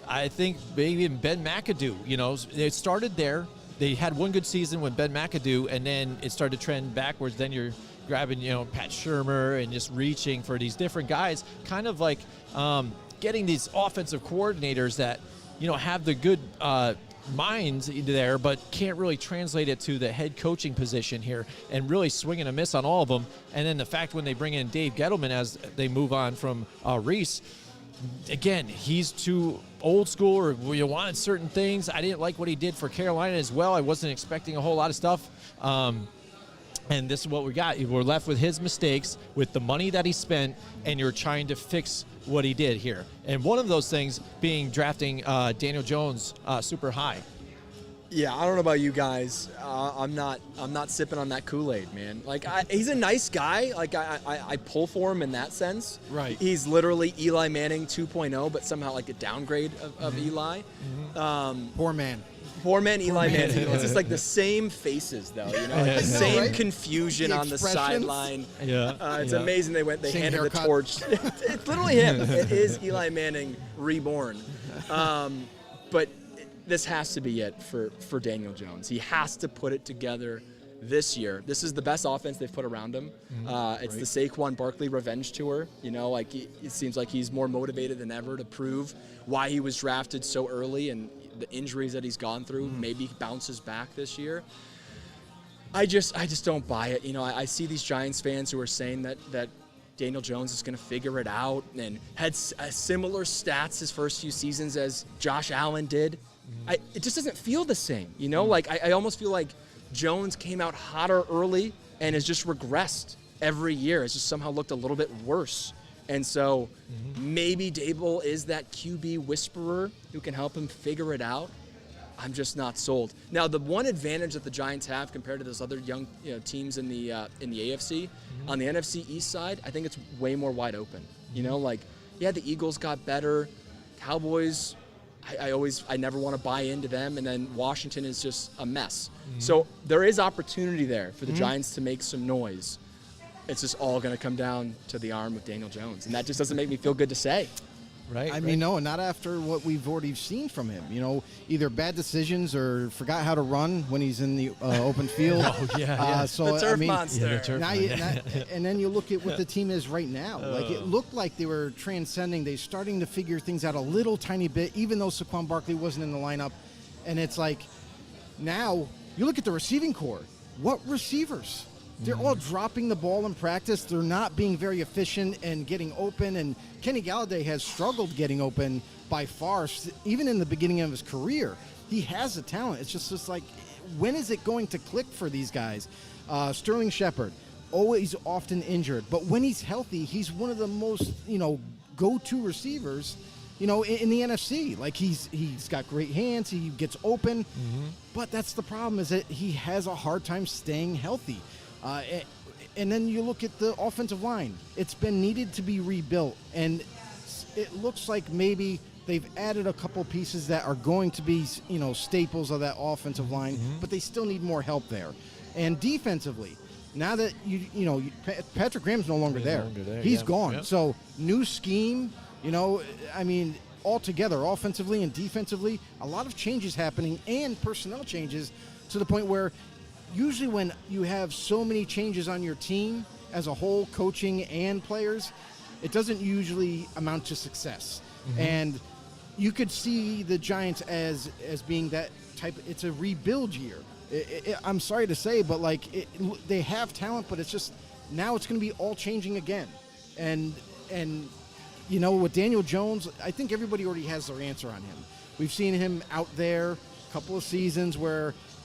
I think maybe even Ben McAdoo. It started there. They had one good season with Ben McAdoo, and then it started to trend backwards. Then you're grabbing, Pat Shurmur and just reaching for these different guys, kind of like getting these offensive coordinators that, have the good minds there, but can't really translate it to the head coaching position here and really swing and a miss on all of them. And then the fact when they bring in Dave Gettleman as they move on from Reese, again, he's too old school, or you wanted certain things. I didn't like what he did for Carolina as well. I wasn't expecting a whole lot of stuff. And this is what we got. We're left with his mistakes, with the money that he spent, and you're trying to fix what he did here. And one of those things being drafting Daniel Jones super high. Yeah, I don't know about you guys. I'm not sipping on that Kool-Aid, man. He's a nice guy. I pull for him in that sense. Right. He's literally Eli Manning 2.0, but somehow like a downgrade of Eli. Poor man. Poor man Eli Manning. It's just like the same faces, though. The same right? confusion The on the expressions. sideline. Yeah. It's amazing they Same handed haircut. the torch. It's literally him. It is Eli Manning reborn. But this has to be it for Daniel Jones. He has to put it together this year. This is the best offense they've put around him. It's the Saquon Barkley revenge tour. It seems like he's more motivated than ever to prove why he was drafted so early and the injuries that he's gone through. Maybe he bounces back this year. I just don't buy it. I see these Giants fans who are saying that Daniel Jones is going to figure it out and had similar stats his first few seasons as Josh Allen did. It just doesn't feel the same. I almost feel like Jones came out hotter early and has just regressed every year. It's just somehow looked a little bit worse. And so maybe Dable is that QB whisperer who can help him figure it out. I'm just not sold. Now, the one advantage that the Giants have compared to those other young teams in the AFC, on the NFC East side, I think it's way more wide open. The Eagles got better. Cowboys I never want to buy into them, and then Washington is just a mess. So there is opportunity there for the Giants to make some noise. It's just all going to come down to the arm of Daniel Jones, and that just doesn't make me feel good to say. Right. I mean, no, not after what we've already seen from him. You know, either bad decisions or forgot how to run when he's in the open field. Oh, yeah. So The turf I mean, monster. Yeah, the turf now and then you look at what the team is right now. Like, it looked like they were transcending. They're starting to figure things out a little tiny bit, even though Saquon Barkley wasn't in the lineup. And it's like, now you look at the receiving core. What receivers? They're all dropping the ball in practice. They're not being very efficient and getting open. And Kenny Galladay has struggled getting open by far, even in the beginning of his career. He has the talent. It's just like, when is it going to click for these guys? Sterling Shepard, always often injured. But when he's healthy, he's one of the most, go-to receivers, in the NFC. Like, he's got great hands. He gets open. But that's the problem, is that he has a hard time staying healthy. And then you look at the offensive line. It's been needed to be rebuilt, and it looks like maybe they've added a couple pieces that are going to be, staples of that offensive line, but they still need more help there. And defensively, now that Patrick Graham's no longer there. He's gone. Yep. So new scheme, altogether, offensively and defensively, a lot of changes happening, and personnel changes to the point where usually when you have so many changes on your team as a whole, coaching and players, it doesn't usually amount to success. And you could see the Giants as being that type. It's a rebuild year. I'm sorry to say, but they have talent, but it's just now it's going to be all changing again. And with Daniel Jones, I think everybody already has their answer on him. We've seen him out there a couple of seasons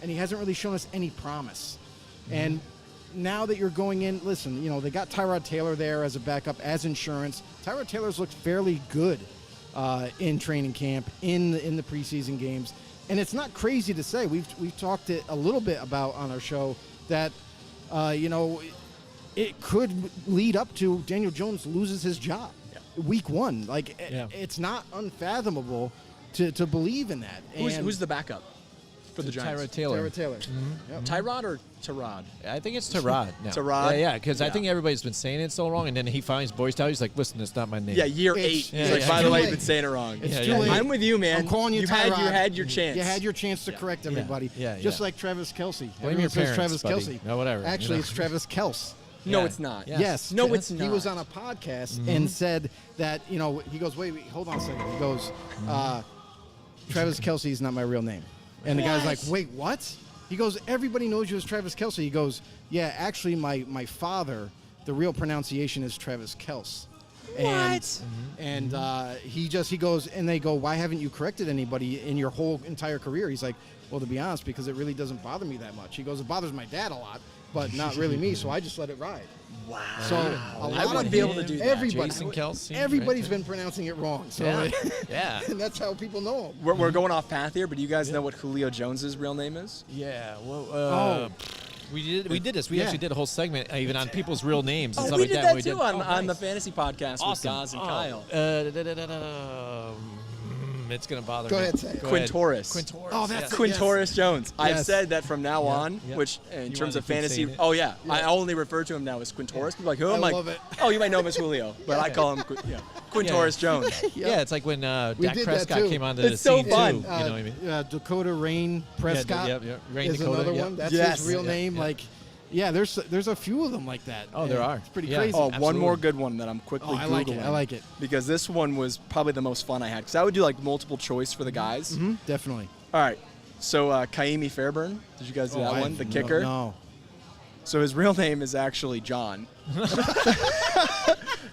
and he hasn't really shown us any promise. And now that you're going in, listen, they got Tyrod Taylor there as a backup, as insurance. Tyrod Taylor's looked fairly good in training camp, in the preseason games. And it's not crazy to say. We've talked it a little bit about on our show that, it could lead up to Daniel Jones loses his job week one. It's not unfathomable to believe in that. Who's the backup for the Giants? Tyrod Taylor. Tyrod Taylor. Yep. Tyrod or Tyrod? I think it's Tyrod now. Tyrod? Yeah, because I think everybody's been saying it so wrong, and then he finally voiced out. He's like, listen, it's not my name. Yeah, year 8. It's He's by too the way, late. you've been saying it wrong. It's too late. I'm with you, man. I'm calling you You Tyrod. had your chance. You had your chance to correct everybody. Yeah, Just yeah. like Travis Kelce. Blame your Everyone says parents, Travis buddy. Kelce. No, whatever. Actually, it's Travis Kels. No, Yeah. it's not. Yeah. Yes. No, it's not. He was on a podcast and said that, he goes, wait, hold on a second. He goes, Travis Kelce is not my real name. And the guy's like, wait, what? He goes, everybody knows you as Travis Kelce. He goes, yeah, actually, my father, the real pronunciation is Travis Kels. And he goes, and they go, why haven't you corrected anybody in your whole entire career? He's like, well, to be honest, because it really doesn't bother me that much. He goes, it bothers my dad a lot, but not really me, so I just let it ride. Wow. So a lot I wouldn't of be able to do that. everybody, Jason Kelce, everybody's right? been pronouncing it wrong. So Yeah. and that's how people know him. We're going off path here, but do you guys know what Julio Jones's real name is? Yeah. Well, we did this. We actually did a whole segment even on people's real names and stuff we like did that. that when too did- on the fantasy podcast Awesome. with Gaz and Kyle. It's gonna bother Go me. ahead, say it. Go ahead. Quintorris. Quintorris. Oh, that's yeah. Quintorris Jones. I've Yes. said that from now on, yeah. which in You terms wanna of keep fantasy, saying it? oh yeah, I only refer to him now as Quintorris. People are like, who? I'm like, love it. oh, you might know him as Julio, but I call him Quintorris Jones. Yeah, it's like when Dak did that Prescott too. came onto the It's so scene fun. too. You know what I mean? Dakota Rain Prescott Rain is Dakota, another yep. one. That's Yes. his real Yeah, name. yeah. Like, yeah, there's a few of them like that. Oh, there And are. It's pretty Yeah. crazy. Oh, one Absolutely. more good one that I'm quickly Oh, I like Googling. it. I like it. Because this one was probably the most fun I had. Because I would do like multiple choice for the guys. Mm-hmm. Definitely. All right. So Kaimi Fairburn, did you guys do that one? The kicker? No. So his real name is actually John.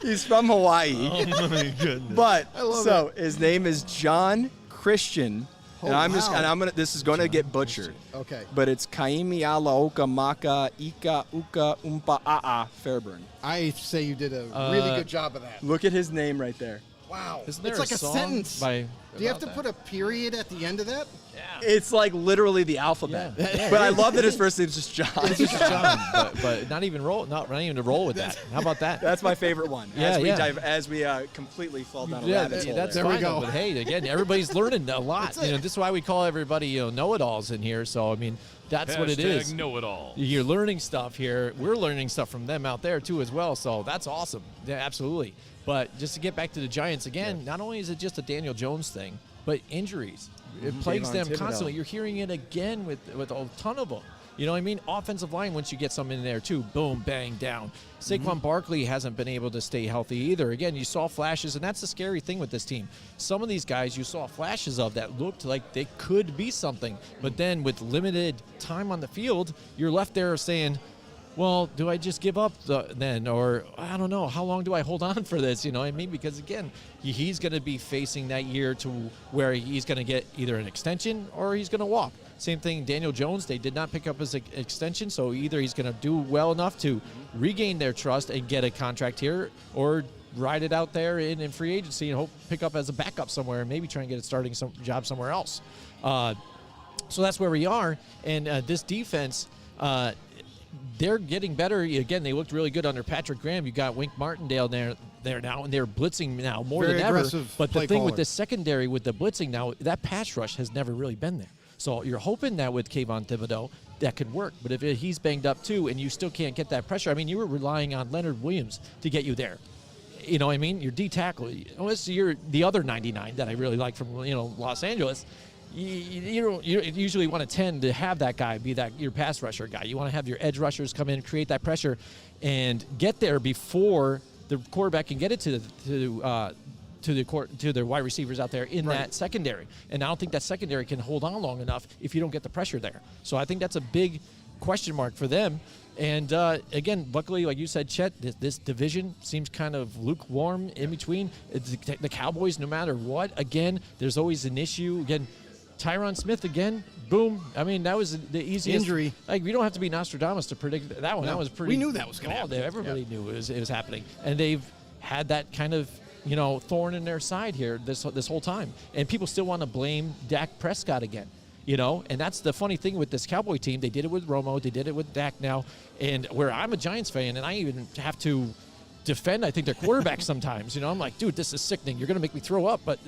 He's from Hawaii. Oh my goodness. But love his name is John Christian. Oh, and wow. this is gonna get butchered. Okay. But it's Kaimi Ala Oka Maka Ika Uka Umpa Aa Fairburn. I say you did a really good job of that. Look at his name right there. Wow. Isn't there it's like a song sentence. by Do you have to put a period at the end of that? Yeah. It's like literally the alphabet. Yeah. But I love that his first name is just John. It's just John, but not even to roll with that. How about that? That's my favorite one. Yeah, As we completely fall down a Yeah, rabbit hole. that's There fine. we go. But hey, again, everybody's learning a lot. This is why we call everybody know-it-alls in here. So I mean, that's what it is. Know-it-all. You're learning stuff here. We're learning stuff from them out there too as well. So that's awesome. Yeah, absolutely. But just to get back to the Giants again, not only is it just a Daniel Jones thing, but injuries. It plagues them Thibodeau. constantly. You're hearing it again with a ton of them. You know what I mean? Offensive line, once you get some in there too, boom, bang, down. Saquon Barkley hasn't been able to stay healthy either. Again, you saw flashes, and that's the scary thing with this team. Some of these guys you saw flashes of that looked like they could be something, but then with limited time on the field, you're left there saying, well, do I just give up then? Or I don't know. How long do I hold on for this? You know what I mean? Because, again, he's going to be facing that year to where he's going to get either an extension or he's going to walk. Same thing, Daniel Jones, they did not pick up his extension, so either he's going to do well enough to regain their trust and get a contract here or ride it out there in free agency and hope pick up as a backup somewhere and maybe try and get a starting job somewhere else. So that's where we are. And this defense they're getting better. Again, they looked really good under Patrick Graham. You got Wink Martindale there now, and they're blitzing now more Very than ever. aggressive But the play thing with caller. the secondary, with the blitzing now, that pass rush has never really been there. So you're hoping that with Kayvon Thibodeau, that could work. But if he's banged up too, and you still can't get that pressure, I mean, you were relying on Leonard Williams to get you there. You know what I mean? Your D tackle, unless you're the other 99 that I really like from Los Angeles. You usually want to tend to have that guy be your pass rusher guy. You want to have your edge rushers come in, create that pressure, and get there before the quarterback can get it to the wide receivers out there in that secondary. And I don't think that secondary can hold on long enough if you don't get the pressure there. So I think that's a big question mark for them. And again, luckily, like you said, Chet, this division seems kind of lukewarm in between. The Cowboys, no matter what, again, there's always an issue. Again, Tyron Smith again, boom. I mean, that was the easiest injury. Like, we don't have to be Nostradamus to predict that one. No, That was pretty. we knew that was gonna called. happen. Everybody knew it was happening, and they've had that kind of thorn in their side here this whole time, and people still want to blame Dak Prescott again. And that's the funny thing with this Cowboy team. They did it with Romo, they did it with Dak now, and where I'm a Giants fan, and I even have to defend, I think, their quarterback sometimes. I'm like, dude, this is sickening. You're going to make me throw up, but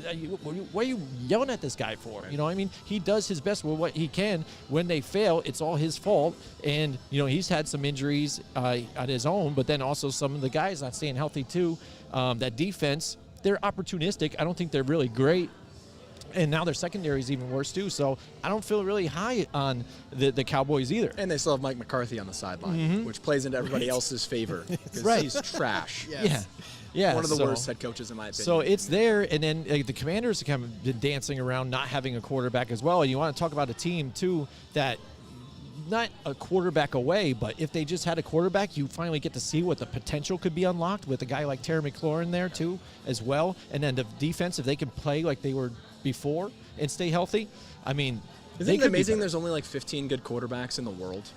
what are you yelling at this guy for? I mean, he does his best with what he can. When they fail, it's all his fault, and, he's had some injuries on his own, but then also some of the guys not staying healthy too. That defense, they're opportunistic. I don't think they're really great. And now their secondary is even worse, too. So I don't feel really high on the Cowboys either. And they still have Mike McCarthy on the sideline, which plays into everybody else's favor. Right. He's trash. Yeah. One of the worst head coaches, in my opinion. So it's there, and then the Commanders have kind of been dancing around not having a quarterback as well. And you want to talk about a team, too, that not a quarterback away, but if they just had a quarterback, you finally get to see what the potential could be unlocked with a guy like Terry McLaurin there, too, as well. And then the defense, if they can play like they were before and stay healthy, I mean, isn't it amazing there's only like 15 good quarterbacks in the world?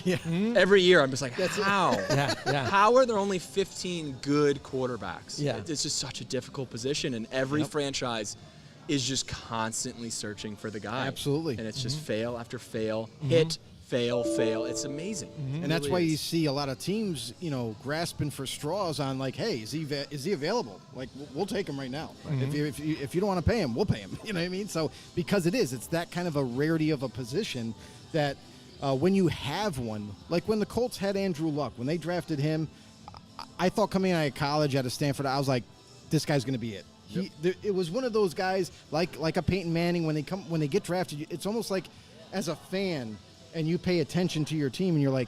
Yeah. Every year I'm just like, how? Yeah. How are there only 15 good quarterbbacks? Yeah. It's just such a difficult position, and every franchise is just constantly searching for the guy. Absolutely. And it's just fail after fail, hit, fail, fail. It's amazing. And that's why you see a lot of teams, grasping for straws on like, hey, is he available? Like, we'll take him right now. If you don't want to pay him, we'll pay him. You know what I mean? So because it's that kind of a rarity of a position that when you have one, like when the Colts had Andrew Luck, when they drafted him, I thought coming out of college out of Stanford, I was like, this guy's going to be it. It was one of those guys like a Peyton Manning when they get drafted. It's almost like as a fan. And you pay attention to your team, and you're like,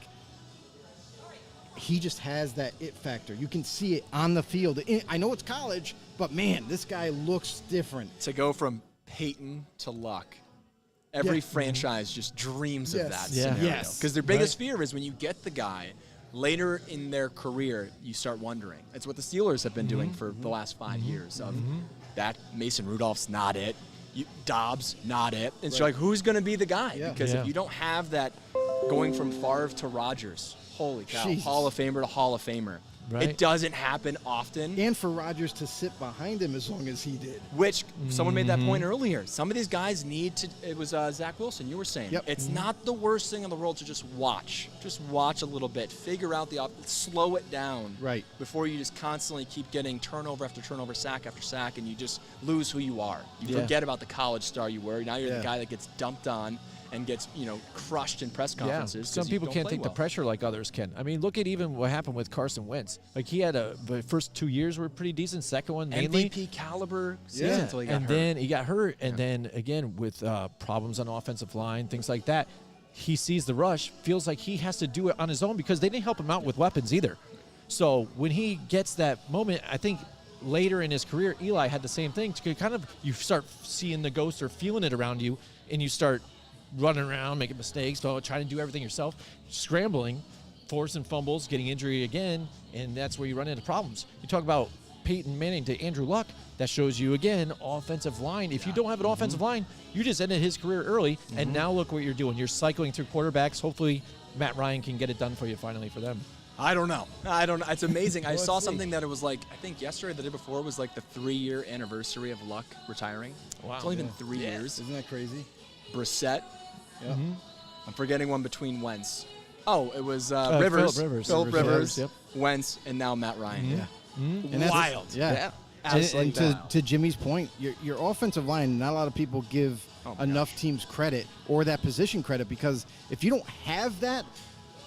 he just has that it factor. You can see it on the field. I know it's college, but, man, this guy looks different. To go from Peyton to Luck, every franchise just dreams of that scenario. Yes. Because their biggest fear is when you get the guy later in their career, you start wondering. That's what the Steelers have been doing for the last 5 years. Of that Mason Rudolph's not it. Dobbs, not it. It's like, who's going to be the guy? Yeah. Because if you don't have that going from Favre to Rodgers, holy cow, Jesus. Hall of Famer to Hall of Famer, Right. It doesn't happen often. And for Rodgers to sit behind him as long as he did. Which someone made that point earlier. Some of these guys need to. It was Zach Wilson. You were saying it's not the worst thing in the world to just watch. Just watch a little bit. Figure out slow it down. Right. Before you just constantly keep getting turnover after turnover, sack after sack, and you just lose who you are. You forget about the college star you were. Now you're the guy that gets dumped on and gets crushed in press conferences. Some people can't take the the pressure like others can. I mean, look at even what happened with Carson Wentz. Like he had the first 2 years were pretty decent. Second one mainly MVP caliber season until he got hurt. Then he got hurt, and then again with problems on offensive line, things like that. He sees the rush, feels like he has to do it on his own because they didn't help him out with weapons either. So when he gets that moment, I think later in his career, Eli had the same thing. You start seeing the ghost or feeling it around you, and you start running around, making mistakes, trying to do everything yourself, scrambling, forcing fumbles, getting injury again, and that's where you run into problems. You talk about Peyton Manning to Andrew Luck, that shows you, again, offensive line. If you don't have an offensive line, you just ended his career early, and now look what you're doing. You're cycling through quarterbacks. Hopefully Matt Ryan can get it done for you finally for them. I don't know. It's amazing. I saw something that it was like, I think yesterday or the day before was like the 3-year anniversary of Luck retiring. Wow. It's only been 3 years. Isn't that crazy? Brissett. Yeah. I'm forgetting one between Wentz. Oh, it was Rivers. Philip Rivers. Yep. Wentz, and now Matt Ryan. Yeah. And that's wild. Yeah. Absolutely. And to Jimmy's point, your offensive line, not a lot of people give enough teams credit or that position credit, because if you don't have that,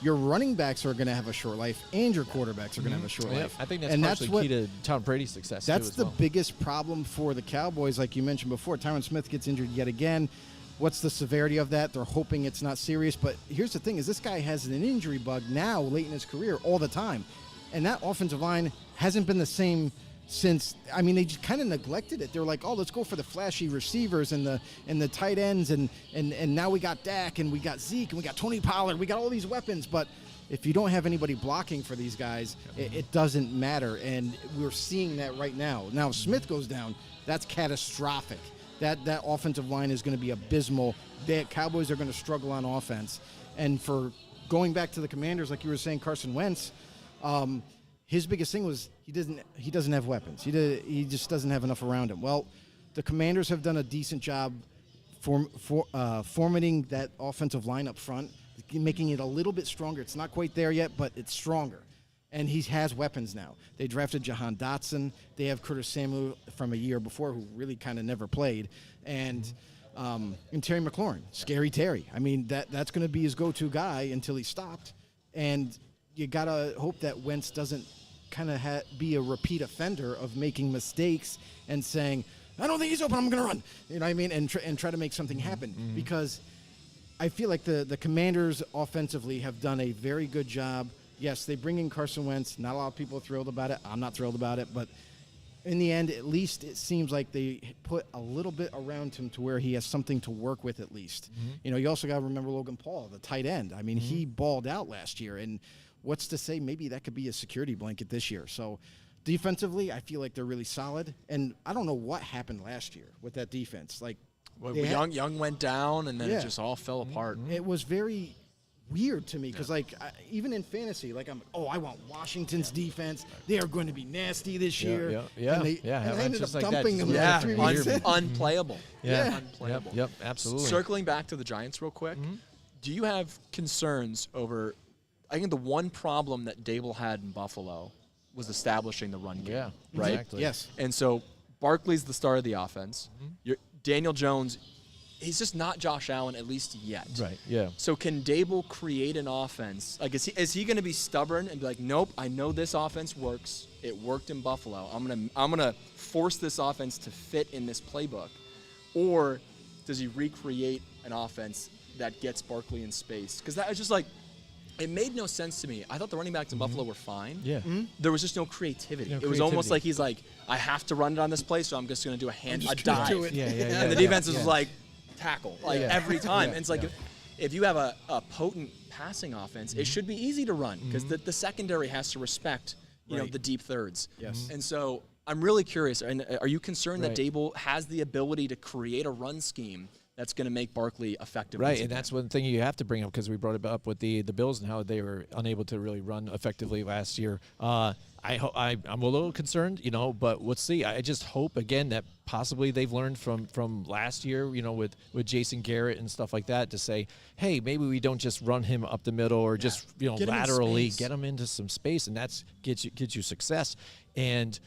your running backs are going to have a short life, and your quarterbacks are going to have a short life. I think that's key to Tom Brady's success. That's too, the biggest problem for the Cowboys, like you mentioned before. Tyron Smith gets injured yet again. What's the severity of that? They're hoping it's not serious. But here's the thing, is this guy has an injury bug now late in his career all the time. And that offensive line hasn't been the same since, they just kind of neglected it. They're like, oh, let's go for the flashy receivers and the tight ends, and now we got Dak, and we got Zeke, and we got Tony Pollard. We got all these weapons. But if you don't have anybody blocking for these guys, it doesn't matter. And we're seeing that right now. Now, if Smith goes down, that's catastrophic. That offensive line is going to be abysmal. The Cowboys are going to struggle on offense. And for going back to the Commanders, like you were saying, Carson Wentz, his biggest thing was he doesn't have weapons. He just doesn't have enough around him. Well, the Commanders have done a decent job formatting that offensive line up front, making it a little bit stronger. It's not quite there yet, but it's stronger. And he has weapons now. They drafted Jahan Dotson. They have Curtis Samuel from a year before, who really kind of never played. And Terry McLaurin, Scary Terry. That's going to be his go-to guy until he's stopped. And you got to hope that Wentz doesn't kind of be a repeat offender of making mistakes and saying, I don't think he's open, I'm going to run. You know what I mean? And try to make something happen. Because I feel like the Commanders offensively have done a very good job. Yes, they bring in Carson Wentz. Not a lot of people are thrilled about it. I'm not thrilled about it. But in the end, at least it seems like they put a little bit around him to where he has something to work with at least. You also got to remember Logan Paul, the tight end. He balled out last year. And what's to say maybe that could be a security blanket this year. So defensively, I feel like they're really solid. And I don't know what happened last year with that defense. Young went down, and then it just all fell apart. It was very weird to me because, even in fantasy, I want Washington's defense. They are going to be nasty this year. Yeah. And they ended up dumping them Yeah, 3 weeks in. unplayable. Yeah. Unplayable. Yep, absolutely. Circling back to the Giants real quick, do you have concerns over? I think the one problem that Dable had in Buffalo was establishing the run game. Yeah, right. Exactly. Yes. And so Barkley's the star of the offense. Daniel Jones, he's just not Josh Allen, at least yet. Right. Yeah. So can Dable create an offense? Is he going to be stubborn and be like, nope, I know this offense works. It worked in Buffalo. I'm gonna force this offense to fit in this playbook, or does he recreate an offense that gets Barkley in space? Because that was just it made no sense to me. I thought the running backs in Buffalo were fine. Yeah. There was just no creativity. No It was almost like he's like, I have to run it on this play, so I'm just going to do a dive. do it. Yeah. And the defense is like, tackle, every time. Yeah, And it's if you have a potent passing offense, it should be easy to run because the secondary has to respect, the deep thirds. Yes. And so I'm really curious. And are you concerned that Right. Dable has the ability to create a run scheme that's going to make Barkley effective. Right, and that's one thing you have to bring up because we brought it up with the Bills and how they were unable to really run effectively last year. I'm a little concerned, but let's see. I just hope, again, that possibly they've learned from last year, with Jason Garrett and stuff like that to say, hey, maybe we don't just run him up the middle or just, laterally get him into some space, and that's gets you success. And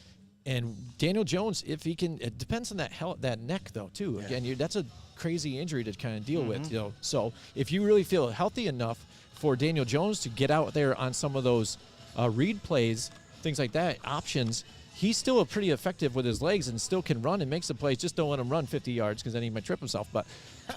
Daniel Jones, if he can, it depends on that neck, though, too. Yeah. Again, that's a crazy injury to kind of deal with, So if you really feel healthy enough for Daniel Jones to get out there on some of those read plays, things like that, options, he's still pretty effective with his legs and still can run and make some plays. Just don't let him run 50 yards because then he might trip himself. But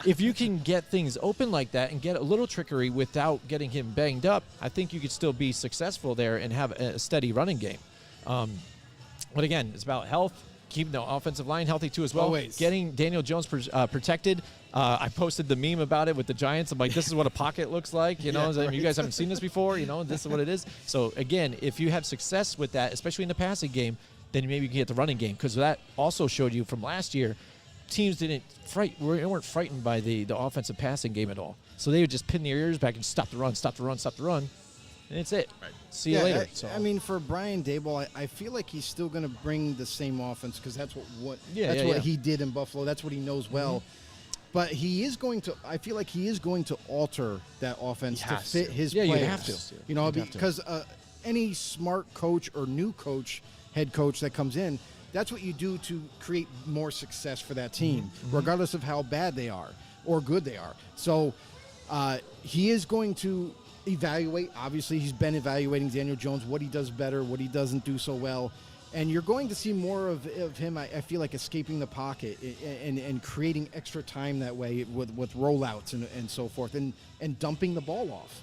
if you can get things open like that and get a little trickery without getting him banged up, I think you could still be successful there and have a steady running game. But again, it's about health. Keeping the offensive line healthy, too, as well. Always. Getting Daniel Jones protected. I posted the meme about it with the Giants. I'm like, this is what a pocket looks like. You guys haven't seen this before. This is what it is. So, again, if you have success with that, especially in the passing game, then maybe you can get the running game. Because that also showed you from last year, teams weren't frightened by the offensive passing game at all. So they would just pin their ears back and stop the run, and it's it. Right. See you later. I mean, for Brian Daboll, I feel like he's still going to bring the same offense because that's what he did in Buffalo. That's what he knows well. But he is going to. I feel like he is going to alter that offense to fit his players. Yeah, you have to. Because any smart coach or new coach, head coach that comes in, that's what you do to create more success for that team, regardless of how bad they are or good they are. So he is going to evaluate. Obviously, he's been evaluating Daniel Jones, what he does better, what he doesn't do so well. And you're going to see more of him, I feel like, escaping the pocket and creating extra time that way with rollouts and so forth and dumping the ball off.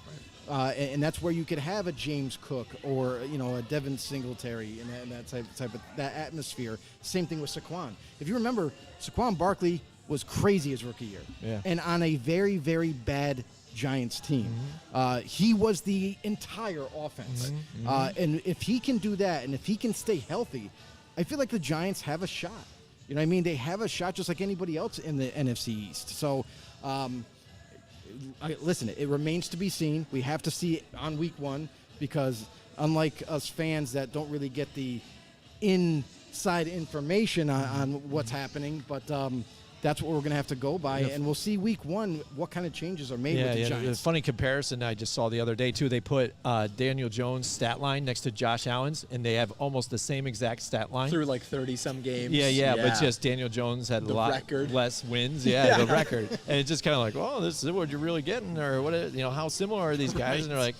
Right. And that's where you could have a James Cook or, a Devin Singletary and that type of that atmosphere. Same thing with Saquon. If you remember, Saquon Barkley was crazy his rookie year. Yeah. And on a very, very bad Giants team. He was the entire offense. And if he can do that and if he can stay healthy, I feel like the Giants have a shot. You know what I mean? They have a shot just like anybody else in the NFC East. So, listen, it remains to be seen. We have to see it on week one because unlike us fans that don't really get the inside information on what's happening, but that's what we're going to have to go by, and we'll see week one what kind of changes are made with the Giants. A funny comparison I just saw the other day, too. They put Daniel Jones' stat line next to Josh Allen's, and they have almost the same exact stat line. Through like 30-some games. Yeah, but just Daniel Jones had a lot less wins. The record. And it's just kind of like, oh, this is what you're really getting, or what? How similar are these guys? And they're like,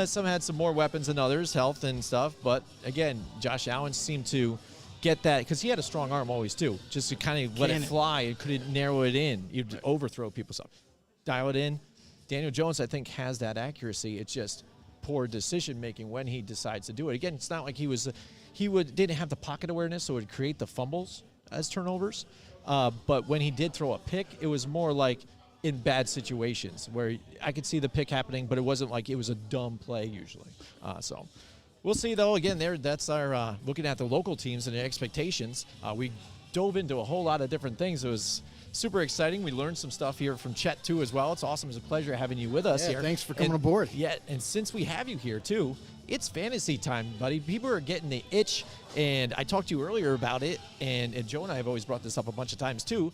some had some more weapons than others, health and stuff. But, again, Josh Allen seemed to get that because he had a strong arm always too, just to kind of let it fly and couldn't narrow it in. You'd overthrow people, so dial it in. Daniel Jones, I think, has that accuracy. It's just poor decision making when he decides to do it. Again, it's not like didn't have the pocket awareness, so it would create the fumbles as turnovers. But when he did throw a pick, it was more like in bad situations where I could see the pick happening, but it wasn't like it was a dumb play usually. So. We'll see, though. Again, that's our looking at the local teams and the expectations. We dove into a whole lot of different things. It was super exciting. We learned some stuff here from Chet, too, as well. It's awesome. It's a pleasure having you with us here. Thanks for coming aboard. Yeah, and since we have you here, too, it's fantasy time, buddy. People are getting the itch, and I talked to you earlier about it, and Joe and I have always brought this up a bunch of times, too.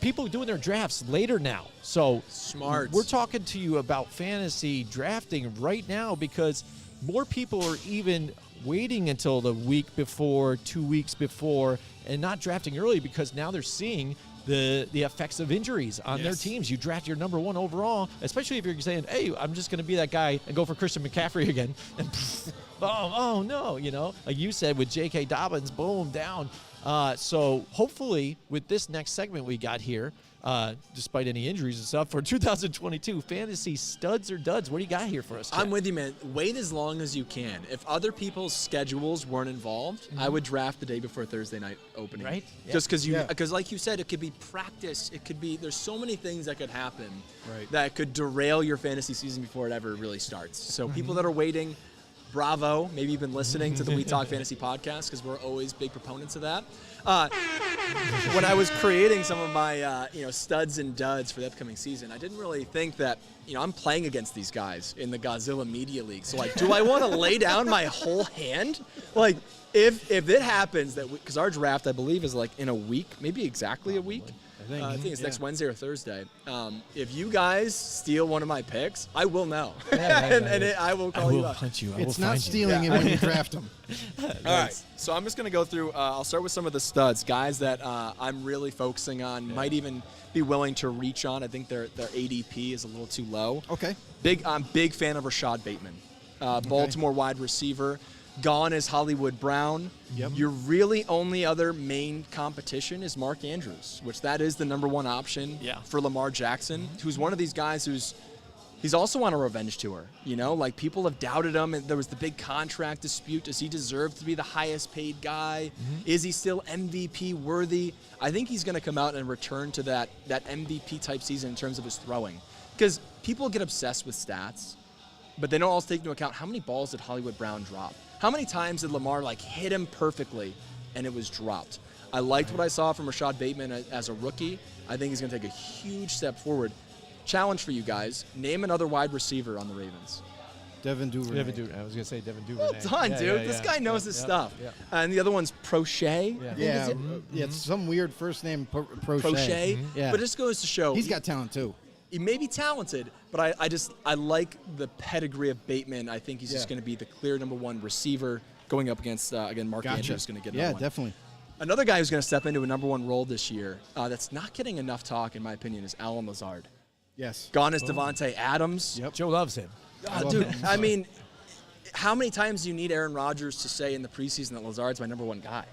People doing their drafts later now. So smart. We're talking to you about fantasy drafting right now because more people are even waiting until the week before, 2 weeks before, and not drafting early because now they're seeing the effects of injuries on their teams. You draft your number one overall, especially if you're saying, hey, I'm just going to be that guy and go for Christian McCaffrey again. And oh no, like you said with J.K. Dobbins, boom, down. So hopefully with this next segment we got here, despite any injuries and stuff, for 2022 fantasy studs or duds, what do you got here for us, Ken? I'm with you, man. Wait as long as you can. If other people's schedules weren't involved, I would draft the day before Thursday night opening. Right? Yeah. Just because like you said, it could be practice. It could be, there's so many things that could happen that could derail your fantasy season before it ever really starts. So people that are waiting, bravo. Maybe you've been listening to the We Talk Fantasy podcast because we're always big proponents of that. when I was creating some of my studs and duds for the upcoming season, I didn't really think that I'm playing against these guys in the Godzilla Media League. So like, do I want to lay down my whole hand? Like, if it happens that because our draft I believe is like in a week, maybe exactly a week. I think it's next Wednesday or Thursday. If you guys steal one of my picks, I will know, I will call you up. Hunt you. It's not stealing it when you draft them. All right, so I'm just going to go through, I'll start with some of the studs, guys that I'm really focusing on, might even be willing to reach on. I think their ADP is a little too low. Okay. I'm big fan of Rashad Bateman, Baltimore wide receiver. Gone is Hollywood Brown. Yep. Your really only other main competition is Mark Andrews, which that is the number one option for Lamar Jackson, who's one of these guys he's also on a revenge tour. Like people have doubted him. And there was the big contract dispute. Does he deserve to be the highest paid guy? Is he still MVP worthy? I think he's going to come out and return to that MVP type season in terms of his throwing. Because people get obsessed with stats, but they don't also take into account how many balls did Hollywood Brown drop? How many times did Lamar hit him perfectly and it was dropped? I liked what I saw from Rashad Bateman as a rookie. I think he's going to take a huge step forward. Challenge for you guys. Name another wide receiver on the Ravens. Devin Duvernay. I was going to say Devin Duvernay. Well done, dude. This guy knows his stuff. Yeah. And the other one's Prochet. Yeah, it's some weird first name, Prochet. Yeah. But it just goes to show. He's got talent, too. He may be talented, but I like the pedigree of Bateman. I think he's just going to be the clear number one receiver going up against, Mark Andrews is going to get another one. Yeah, definitely. Another guy who's going to step into a number one role this year that's not getting enough talk, in my opinion, is Allen Lazard. Yes. Gone is Devontae Adams. Yep. Joe loves him. Dude, I mean, how many times do you need Aaron Rodgers to say in the preseason that Lazard's my number one guy?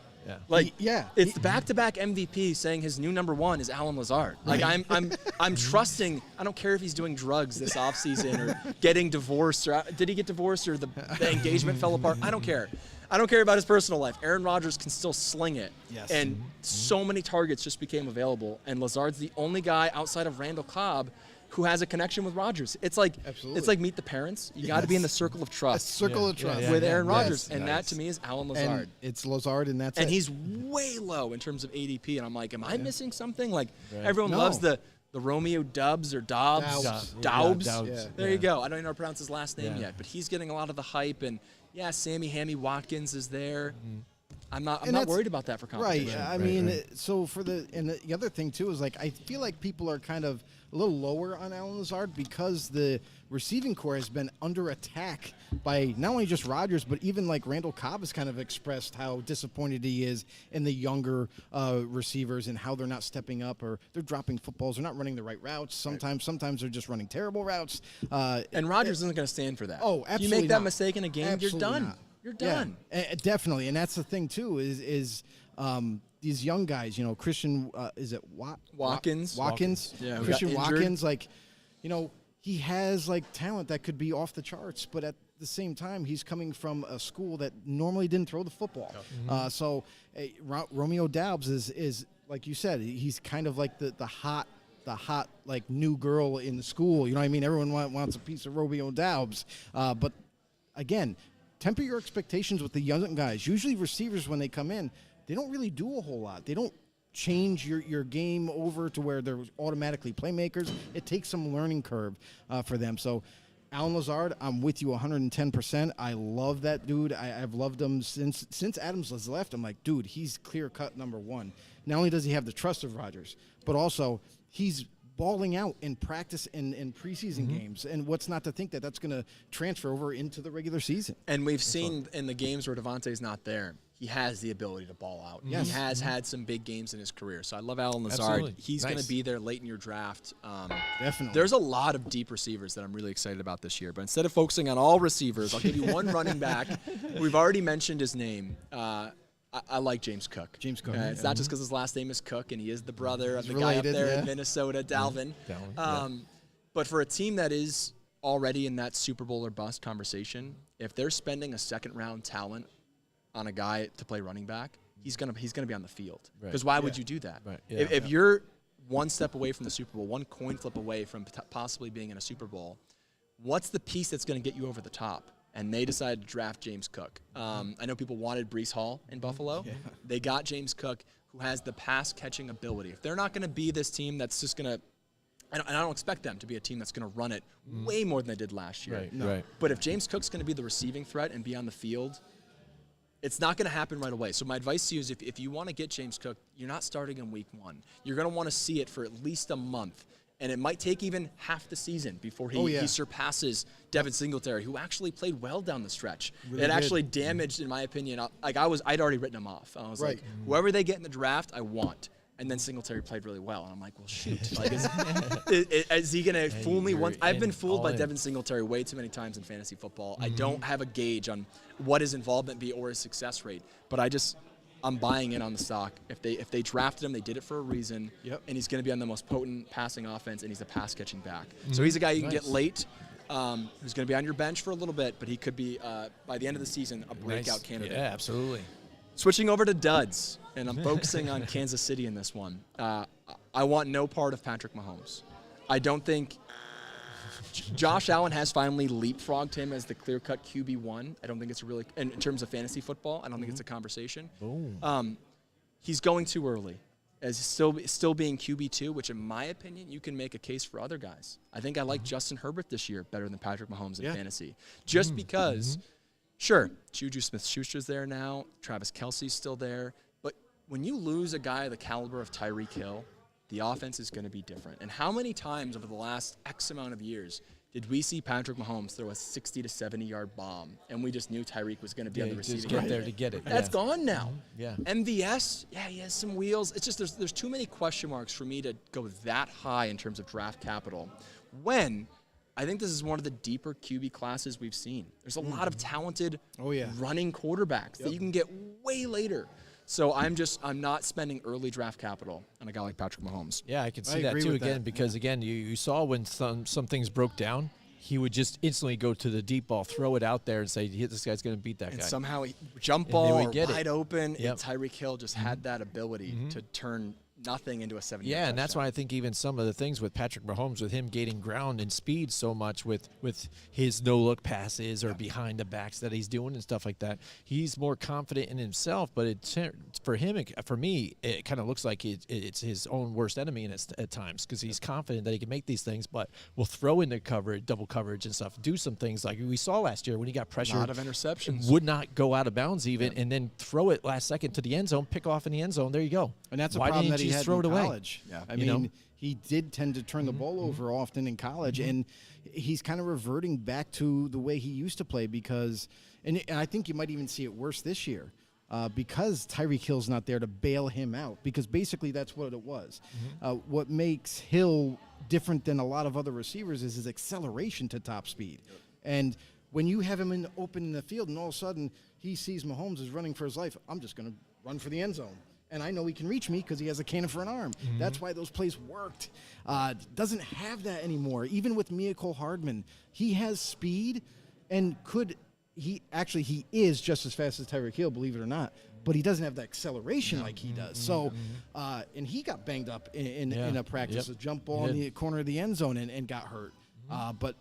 Yeah. It's the back-to-back MVP saying his new number one is Allen Lazard. Like I'm trusting. I don't care if he's doing drugs this offseason or getting divorced or did he get divorced or the engagement fell apart. I don't care. I don't care about his personal life. Aaron Rodgers can still sling it. Yes. And so many targets just became available, and Lazard's the only guy outside of Randall Cobb who has a connection with Rodgers. It's like Meet the Parents. You got to be in the circle of trust. Circle of trust. With Aaron Rodgers, and that to me is Allen Lazard. And it's Lazard, and that's and it. he's way low in terms of ADP, and I'm like, am I missing something? Like everyone loves the Romeo Dubs or Dobbs. Dobbs. Yeah. There you go. I don't even know how to pronounce his last name yet, but he's getting a lot of the hype, and Sammy Hammy Watkins is there. I'm not worried about that for competition. Right. I mean, so the other thing too is I feel like people are kind of a little lower on Allen Lazard because the receiving core has been under attack by not only just Rodgers, but even Randall Cobb has kind of expressed how disappointed he is in the younger receivers and how they're not stepping up or they're dropping footballs. They're not running the right routes. Sometimes they're just running terrible routes. And Rodgers isn't going to stand for that. Oh, absolutely. You make that not. mistake in a game, Absolutely you're done. Not. You're done. Yeah, definitely. And that's the thing too is these young guys, Christian, is it Watkins? Watkins. Yeah, who Christian got injured. Watkins, he has talent that could be off the charts, but at the same time, he's coming from a school that normally didn't throw the football. So Romeo Doubs is like you said, he's kind of like the hot new girl in the school. You know what I mean? Everyone wants a piece of Romeo Doubs. But again, temper your expectations with the young guys. Usually receivers, when they come in, they don't really do a whole lot. They don't change your game over to where they're automatically playmakers. It takes some learning curve for them. So Allen Lazard, I'm with you 110%. I love that dude. I've loved him since Adams has left. I'm like, dude, he's clear-cut number one. Not only does he have the trust of Rodgers, but also he's balling out in practice in preseason games. And what's not to think that that's going to transfer over into the regular season. And we've seen in the games where Devontae's not there, he has the ability to ball out. Yes. He has had some big games in his career. So I love Allen Lazard. Absolutely. He's going to be there late in your draft. Definitely. There's a lot of deep receivers that I'm really excited about this year. But instead of focusing on all receivers, I'll give you one running back. We've already mentioned his name. I like James Cook. James Cook. It's not just because his last name is Cook and he is the brother of the related, guy up there yeah. in Minnesota, Dalvin. But for a team that is already in that Super Bowl or bust conversation, if they're spending a second-round talent on a guy to play running back, he's gonna be on the field. Because why would you do that? Right. If you're one step away from the Super Bowl, one coin flip away from possibly being in a Super Bowl, what's the piece that's going to get you over the top? And they decided to draft James Cook. I know people wanted Breece Hall in Buffalo. They got James Cook, who has the pass catching ability. If they're not going to be this team that's just going to, and I don't expect them to be a team that's going to run it way more than they did last year. Right, right. But if James Cook's going to be the receiving threat and be on the field, it's not going to happen right away. So my advice to you is if you want to get James Cook, you're not starting in week 1. You're going to want to see it for at least a month. And it might take even half the season before he surpasses Devin Singletary, who actually played well down the stretch. Really it actually damaged, in my opinion, I'd already written him off. I was like, whoever they get in the draft, I want. And then Singletary played really well. And I'm like, well, shoot. Like, is he going to fool me once? I've been fooled by Devin Singletary way too many times in fantasy football. I don't have a gauge on what his involvement be or his success rate. But I'm buying in on the stock. If they drafted him, they did it for a reason. Yep. And he's going to be on the most potent passing offense, and he's a pass-catching back. So he's a guy you can get late, who's going to be on your bench for a little bit, but he could be, by the end of the season, a breakout candidate. Yeah, absolutely. Switching over to duds, and I'm focusing on Kansas City in this one. I want no part of Patrick Mahomes. I don't think Josh Allen has finally leapfrogged him as the clear-cut QB1. I don't think it's really, in terms of fantasy football, I don't think it's a conversation. Boom. He's going too early, as still being QB2, which in my opinion, you can make a case for other guys. I think I like Justin Herbert this year better than Patrick Mahomes in fantasy, just because. Sure, Juju Smith-Schuster's there now. Travis Kelce's still there. But when you lose a guy the caliber of Tyreek Hill, the offense is going to be different. And how many times over the last X amount of years did we see Patrick Mahomes throw a 60 to 70-yard bomb, and we just knew Tyreek was going to be on the receiving end? Just get there to get it. That's gone now. Yeah. MVS, he has some wheels. It's just there's too many question marks for me to go that high in terms of draft capital. When I think this is one of the deeper QB classes we've seen. There's a lot of talented running quarterbacks that you can get way later. So I'm not spending early draft capital on a guy like Patrick Mahomes. Yeah, I can see that too again because again you saw when some things broke down, he would just instantly go to the deep ball, throw it out there, and say, "This guy's going to beat that guy." And somehow jump ball or wide open, and Tyreek Hill just had that ability to turn nothing into a 70-yard Yeah, and touchdown. that's why I think even some of the things with Patrick Mahomes, with him gaining ground and speed so much with his no-look passes or behind the backs that he's doing and stuff like that, he's more confident in himself. But for me, it kind of looks like it's his own worst enemy at times because he's confident that he can make these things, but will throw into coverage, double coverage and stuff, do some things like we saw last year when he got pressured. A lot of interceptions. Would not go out of bounds even, and then throw it last second to the end zone, pick off in the end zone. There you go. And that's a Why problem didn't that he you had throw in it away? college. Yeah. I mean, he did tend to turn the ball over often in college, and he's kind of reverting back to the way he used to play because, and I think you might even see it worse this year because Tyreek Hill's not there to bail him out because basically that's what it was. What makes Hill different than a lot of other receivers is his acceleration to top speed. And when you have him open in the field and all of a sudden he sees Mahomes is running for his life, I'm just going to run for the end zone. And I know he can reach me because he has a cannon for an arm. That's why those plays worked. Doesn't have that anymore. Even with Mecole Hardman, he has speed and he is just as fast as Tyreek Hill, believe it or not. But he doesn't have the acceleration like he does. So, and he got banged up in a practice, a jump ball in the corner of the end zone and got hurt. But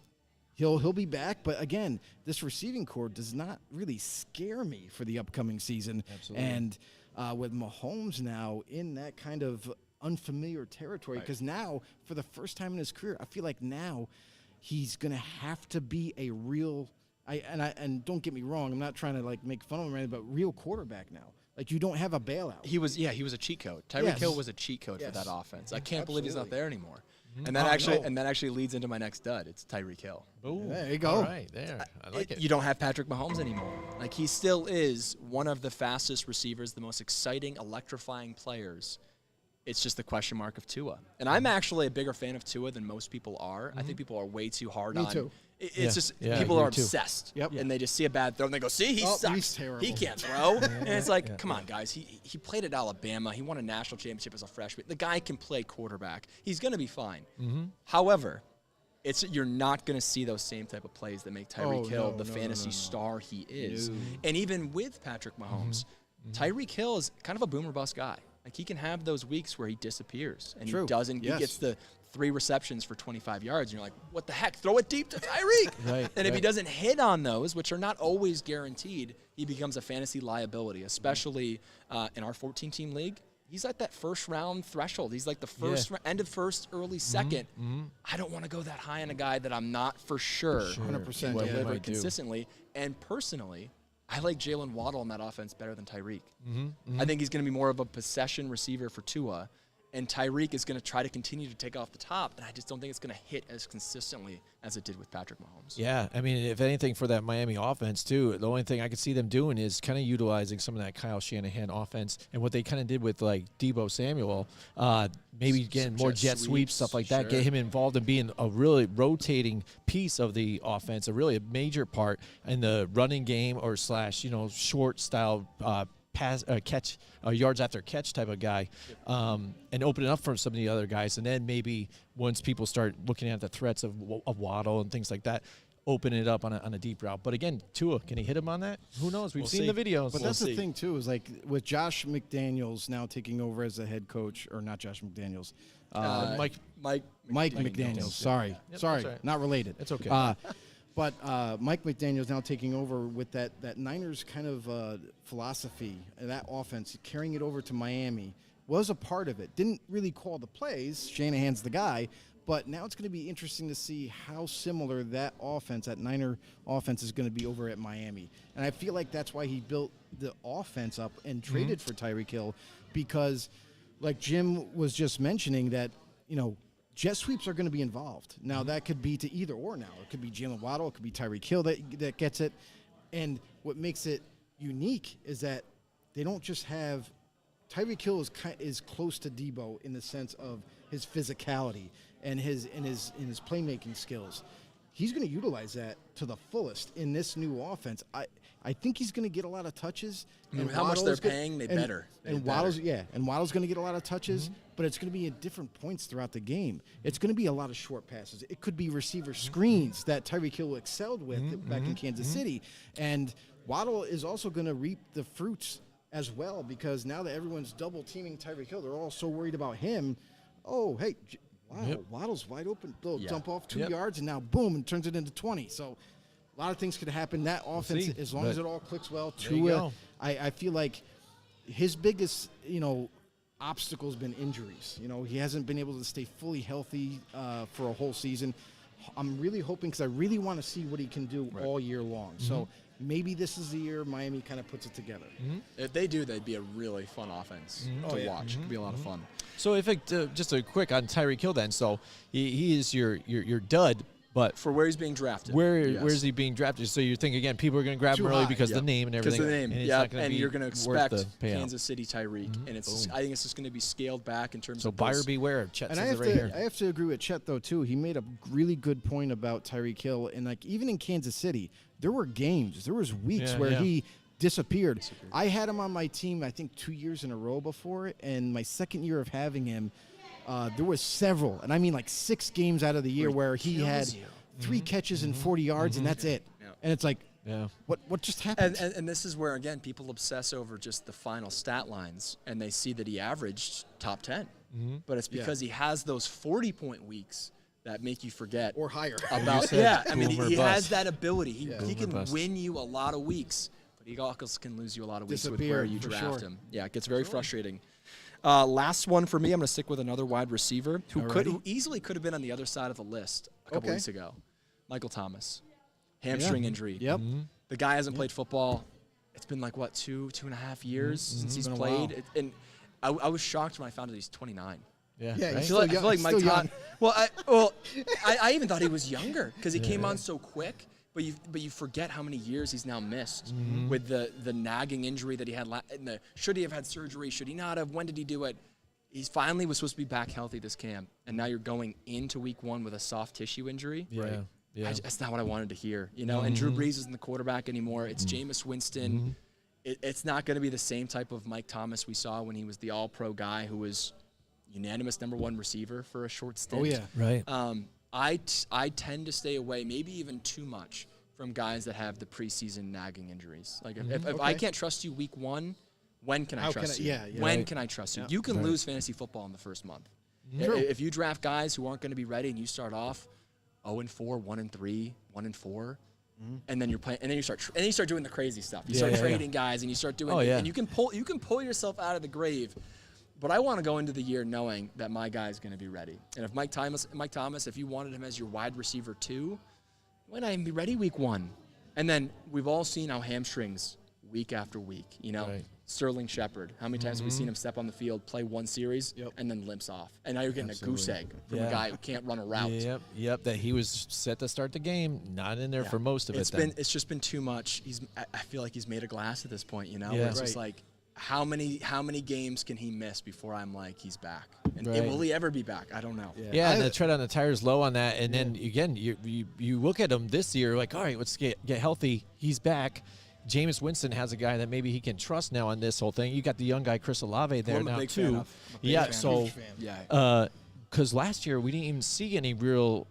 he'll be back. But again, this receiving core does not really scare me for the upcoming season. Absolutely. And with Mahomes now in that kind of unfamiliar territory, because now, for the first time in his career, I feel like now he's going to have to be a real and don't get me wrong, I'm not trying to like make fun of him or anything, but real quarterback now. Like you don't have a bailout. He was a cheat code. Tyreek Hill was a cheat code for that offense. I can't believe he's not there anymore. And that actually leads into my next dud. It's Tyreek Hill. Ooh, there you go. All right, there. I like it. You don't have Patrick Mahomes anymore. Like he still is one of the fastest receivers, the most exciting, electrifying players. It's just the question mark of Tua. And I'm actually a bigger fan of Tua than most people are. I think people are way too hard on. Me too. It's just people are obsessed. Yep. And they just see a bad throw and they go, see, he sucks. He's terrible. He can't throw. And it's like, come on, guys. He played at Alabama. He won a national championship as a freshman. The guy can play quarterback. He's going to be fine. However, you're not going to see those same type of plays that make Tyreek Hill the fantasy star he is. And even with Patrick Mahomes, Tyreek Hill is kind of a boomer bust guy. Like he can have those weeks where he disappears and he doesn't. He gets the 3 receptions for 25 yards, and you're like, what the heck? Throw it deep to Tyreek. And if he doesn't hit on those, which are not always guaranteed, he becomes a fantasy liability, especially in our 14-team league. he's at that first round threshold. He's like the first end of first, early second. I don't want to go that high on a guy that I'm not for sure 100%, can yeah. deliver Might do. consistently. And personally, I like Jalen Waddle in that offense better than Tyreek. I think he's going to be more of a possession receiver for Tua, and Tyreek is going to try to continue to take off the top, and I just don't think it's going to hit as consistently as it did with Patrick Mahomes. Yeah, I mean, if anything for that Miami offense, too, the only thing I could see them doing is kind of utilizing some of that Kyle Shanahan offense and what they kind of did with, like, Deebo Samuel, maybe getting more jet sweeps, stuff like that, get him involved in being a really rotating piece of the offense, a really major part in the running game or slash, short style pass catch yards after catch type of guy, and open it up for some of the other guys, and then maybe once people start looking at the threats of Waddle and things like that, open it up on a deep route. But again, Tua, can he hit him on that? Who knows? We've seen the videos. But that's the thing too, is like with Josh McDaniels now taking over as the head coach, or not Josh McDaniels, Mike McDaniels. Sorry, that's all right. not related. It's okay. But Mike McDaniels now taking over with that Niners kind of philosophy, and that offense, carrying it over to Miami, was a part of it. Didn't really call the plays. Shanahan's the guy. But now it's going to be interesting to see how similar that offense, that Niner offense, is going to be over at Miami. And I feel like that's why he built the offense up and traded for Tyreek Hill, because like Jim was just mentioning that, jet sweeps are going to be involved. Now, that could be to either or now. It could be Jalen Waddle. It could be Tyreek Hill that gets it. And what makes it unique is that they don't just have – Tyreek Hill is close to Deebo in the sense of his physicality and his playmaking skills. He's going to utilize that to the fullest in this new offense. I think he's going to get a lot of touches. And how much they're paying, they better. And Waddle's going to get a lot of touches, but it's going to be at different points throughout the game. It's going to be a lot of short passes. It could be receiver screens that Tyreek Hill excelled with back in Kansas City. And Waddle is also going to reap the fruits as well, because now that everyone's double teaming Tyreek Hill, they're all so worried about him. Oh, hey, Waddle's wide open. They'll jump off 2 yards, and now boom, and turns it into 20. So a lot of things could happen. That offense, as long as it all clicks well, Tua, I feel like his biggest, obstacle has been injuries. He hasn't been able to stay fully healthy for a whole season. I'm really hoping, because I really want to see what he can do all year long. So maybe this is the year Miami kind of puts it together. If they do, they'd be a really fun offense to watch. It could be a lot of fun. So if just a quick on Tyreek Hill then. So he is your dud, but for where he's being drafted. Where is he being drafted? So you think, again, people are going to grab him early because of the name and everything. Because of the name, and you're going to expect payout. Kansas City Tyreek, and I think it's just going to be scaled back in terms of. So buyer beware. Chet says it right here. I have to agree with Chet though too. He made a really good point about Tyreek Hill, and like even in Kansas City, there were weeks where he disappeared. I had him on my team, I think 2 years in a row before, and my second year of having him, there was several, and I mean like 6 games out of the year where he had 3 catches and 40 yards, and that's it. And it's like, what just happened? And this is where, again, people obsess over just the final stat lines, and they see that he averaged top 10. But it's because he has those 40-point weeks that make you forget. Or higher. About, I mean, he has that ability. He can win you a lot of weeks, but he also can lose you a lot of weeks with where you draft him. Yeah, it gets very frustrating. Last one for me, I'm going to stick with another wide receiver who easily could have been on the other side of the list a couple weeks ago. Michael Thomas. Hamstring injury. Yep. The guy hasn't played football. It's been like, what, 2.5 years since he's played? And I was shocked when I found out he's 29. Yeah, right? I feel like Mike Thomas. I even thought he was younger because he came on so quick. But you forget how many years he's now missed with the nagging injury that he had. Should he have had surgery? Should he not have? When did he do it? He finally was supposed to be back healthy this camp, and now you're going into week 1 with a soft tissue injury. Yeah. That's not what I wanted to hear, And Drew Brees isn't the quarterback anymore. It's Jameis Winston. It's not going to be the same type of Mike Thomas we saw when he was the All-Pro guy who was unanimous #1 receiver for a short stint. Oh yeah, right. I tend to stay away, maybe even too much, from guys that have the preseason nagging injuries. Like if I can't trust you week 1, when can I trust you? When can I trust you? You can lose fantasy football in the first month. If you draft guys who aren't going to be ready and you start off 0-4, 1-3, 1-4, and then you're playing, and then you start doing the crazy stuff. You start trading guys, and you start doing, and you can pull yourself out of the grave But I want to go into the year knowing that my guy's going to be ready. And if Mike Thomas, if you wanted him as your wide receiver 2, he might not even be ready week 1. And then we've all seen how hamstrings week after week, Right. Sterling Shepard. How many times have we seen him step on the field, play one series, and then limps off? And now you're getting a goose egg from a guy who can't run a route. Yep. That he was set to start the game, not in there for most of it. It's just been too much. I feel like he's made of glass at this point. Yeah. Where it's just like, how many games can he miss before I'm like he's back? And Right. will he ever be back? I don't know. Yeah, and the tread on the tires low on that, and then again, you look at him this year, like, all right, let's get healthy. He's back. Jameis Winston has a guy that maybe he can trust now on this whole thing. You got the young guy Chris Olave there now too. Because last year we didn't even see any real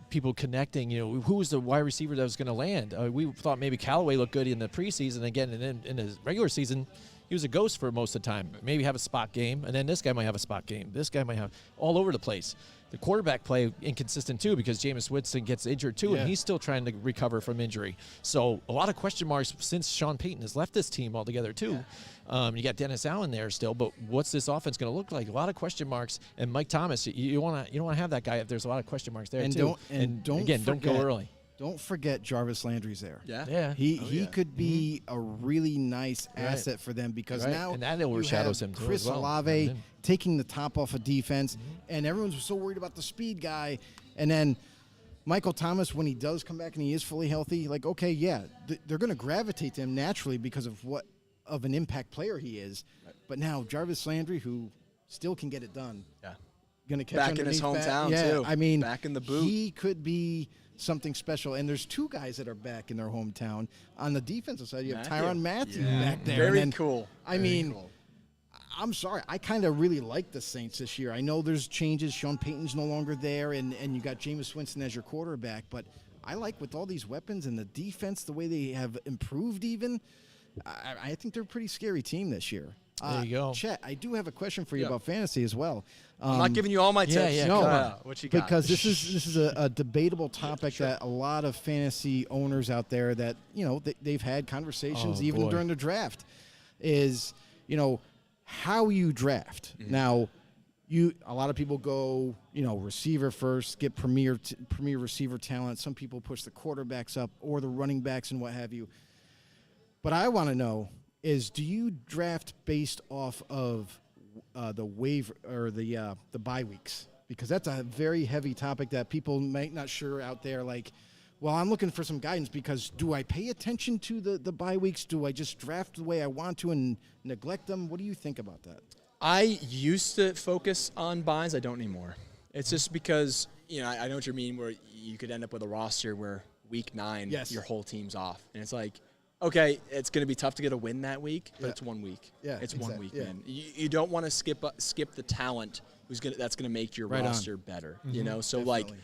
people connecting. Who was the wide receiver that was going to land? We thought maybe Callaway looked good in the preseason again, and then in his regular season, he was a ghost for most of the time. Maybe have a spot game, and then this guy might have a spot game. This guy might have all over the place. The quarterback play inconsistent too because Jameis Winston gets injured too, and he's still trying to recover from injury. So a lot of question marks since Sean Payton has left this team altogether too. You got Dennis Allen there still, but what's this offense going to look like? A lot of question marks. And Mike Thomas, you don't want to have that guy if there's a lot of question marks there too. Don't go early. Don't forget Jarvis Landry's there. Yeah. He could be a really nice asset for them because now and that overshadows him too. Chris as well. Olave taking the top off of defense, and everyone's so worried about the speed guy. And then Michael Thomas, when he does come back and he is fully healthy, like, okay, they're going to gravitate to him naturally because of what of an impact player he is. Right. But now Jarvis Landry, who still can get it done, going to catch back in his hometown too. I mean, back in the boot. He could be something special. And there's 2 guys that are back in their hometown. On the defensive side, you have Tyrann Mathieu back there. Very cool. I'm sorry. I kind of really like the Saints this year. I know there's changes. Sean Payton's no longer there, and you got Jameis Winston as your quarterback. But I like with all these weapons and the defense, the way they have improved even, I think they're a pretty scary team this year. There you go. Chet, I do have a question for you about fantasy as well. I'm not giving you all my tips. No, what you got? Because this is a debatable topic that a lot of fantasy owners out there that, they've had conversations even during the draft is, how you draft. Now, a lot of people go, receiver first, get premier receiver talent. Some people push the quarterbacks up or the running backs and what have you. But I want to know is, do you draft based off of the waiver or the bye weeks? Because that's a very heavy topic that people might not sure out there. Like, well, I'm looking for some guidance because do I pay attention to the bye weeks? Do I just draft the way I want to and neglect them? What do you think about that? I used to focus on buys. I don't anymore. It's just because, I know what you mean, where you could end up with a roster where week 9, your whole team's off. And it's like, okay, it's going to be tough to get a win that week, but it's 1 week. It's 1 week, man. You don't want to skip the talent that's going to make your roster better, So, definitely.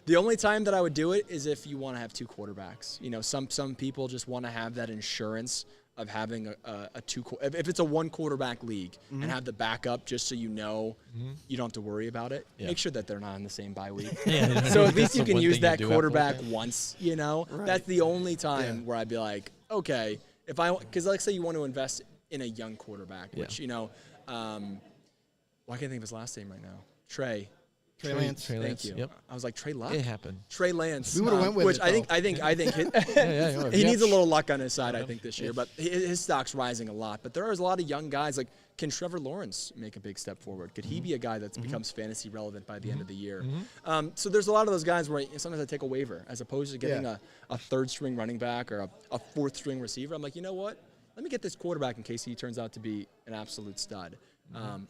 The only time that I would do it is if you want to have 2 quarterbacks. Some people just want to have that insurance of having if it's a 1 quarterback league and have the backup just so you don't have to worry about it. Make sure that they're not on the same bye week. So at least you can use that quarterback once, Right. That's the only time where I'd be like, okay, because let's say you want to invest in a young quarterback, which, why can't I think of his last name right now? Trey Lance. Thank you. Yep. I was like, Trey Luck? It happened. Trey Lance. We would have went with which it, I think he needs a little luck on his side, I think, this year. But his stock's rising a lot. But there are a lot of young guys. Like, can Trevor Lawrence make a big step forward? Could he be a guy that becomes fantasy relevant by the end of the year? So there's a lot of those guys where sometimes I take a waiver as opposed to getting a 3rd-string running back or a 4th-string receiver. I'm like, you know what? Let me get this quarterback in case he turns out to be an absolute stud.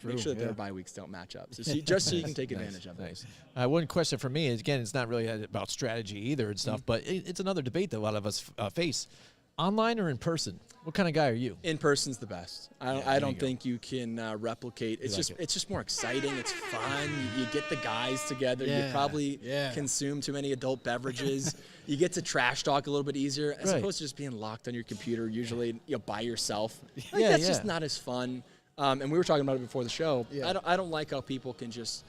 Make sure that their bye weeks don't match up, just so you can take advantage of it. One question for me is, again, it's not really about strategy either and stuff, but it's another debate that a lot of us face. Online or in person? What kind of guy are you? In person's the best. I don't think you can replicate. It's just more exciting. It's fun. You get the guys together. You probably consume too many adult beverages. You get to trash talk a little bit easier as opposed to just being locked on your computer, usually by yourself. That's just not as fun. And we were talking about it before the show. I don't like how people can just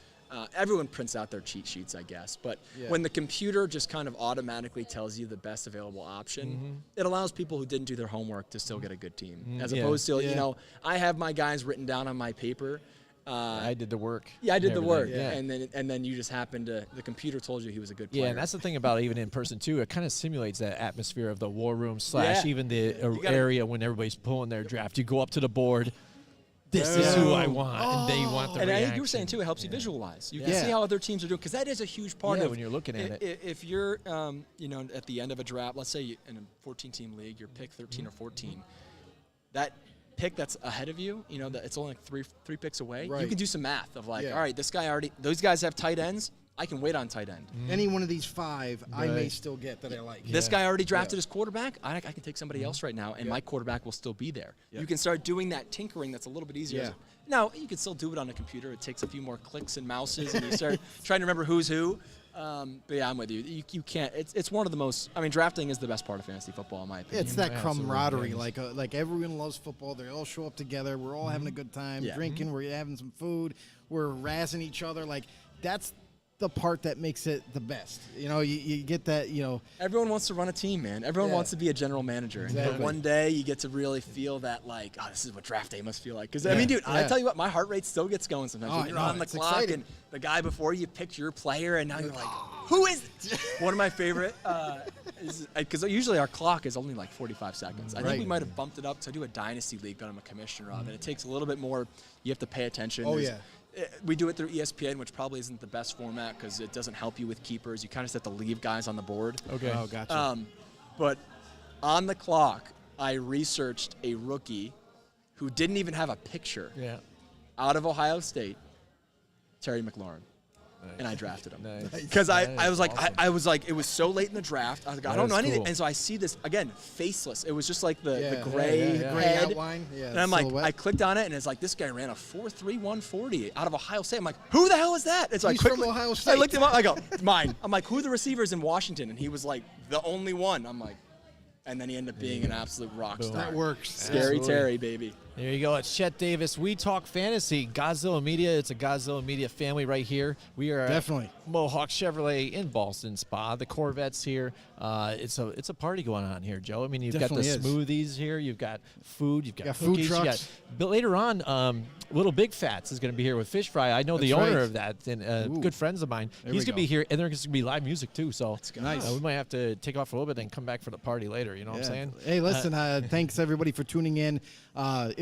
Everyone prints out their cheat sheets, I guess. But when the computer just kind of automatically tells you the best available option, it allows people who didn't do their homework to still get a good team. As opposed to, you know, I have my guys written down on my paper. I did the work. Yeah, I did the work. Yeah. And then you just happened to, the computer told you he was a good player. Yeah, and that's the thing about even in person, too. It kind of simulates that atmosphere of the war room / even the area when everybody's pulling their draft. You go up to the board. This is who I want, and they want the reaction. And I think you were saying, too, it helps you visualize. You can see how other teams are doing, because that is a huge part of when you're looking at it. If you're, you know, at the end of a draft, let's say in a 14-team league, you're pick 13 or 14, that pick that's ahead of you, you know, that it's only like three picks away, you can do some math of like, all right, this guy already, those guys have tight ends, I can wait on tight end. Any one of these 5, I may still get that I like. This guy already drafted his quarterback, I can take somebody else right now, and my quarterback will still be there. You can start doing that tinkering that's a little bit easier. Now, you can still do it on a computer. It takes a few more clicks and mouses, and you start trying to remember who's who. But yeah, I'm with you. You can't. It's one of the most. I mean, drafting is the best part of fantasy football, in my opinion. It's that camaraderie. Like everyone loves football. They all show up together. We're all having a good time, drinking. We're having some food. We're razzing each other. Like that's the part that makes it the best. You know, you get that, you know. Everyone wants to run a team, man. Everyone wants to be a general manager. Exactly. And one day you get to really feel that, like, oh, this is what draft day must feel like. Because, I mean, dude, I tell you what, my heart rate still gets going sometimes. When you're on the clock exciting. And the guy before you picked your player, and now you're like, who is one of my favorite is, because usually our clock is only like 45 seconds. I think we might have bumped it up. So I do a dynasty league that I'm a commissioner of, and it takes a little bit more. You have to pay attention. We do it through ESPN, which probably isn't the best format because it doesn't help you with keepers. You kind of just have to leave guys on the board. Okay. Oh, gotcha. But on the clock, I researched a rookie who didn't even have a picture out of Ohio State, Terry McLaurin. And I drafted him because I was like, awesome. I was like, it was so late in the draft. I was like, I don't know anything. Cool. And so I see this again, faceless. It was just like the gray head outline. and I'm silhouette. like, I clicked on it, and it's like, this guy ran a 4.3 140 out of Ohio State. I'm like, who the hell is that? It's like, He's from Ohio State. I looked him up. I go, mine. I'm like, who are the receivers in Washington? And he was like, the only one. I'm like, and then he ended up being an absolute rock star. That works. Scary Absolutely. Terry, baby. There you go. It's Chet Davis. We talk fantasy. Godzilla Media. It's a Godzilla Media family right here. We are Definitely. at Mohawk Chevrolet in Ballston Spa. The Corvette's here. It's a party going on here, Joe. I mean, you've Definitely got the smoothies here. You've got food. You've got Got food cookies. trucks. But later on, Little Big Fats is going to be here with Fish Fry. I know the That's owner right. of that, and good friends of mine. There He's we going to be go. here, and there's going to be live music too. So Nice. we might have to take off for a little bit and come back for the party later. You know what I'm saying? Hey, listen, thanks everybody for tuning in.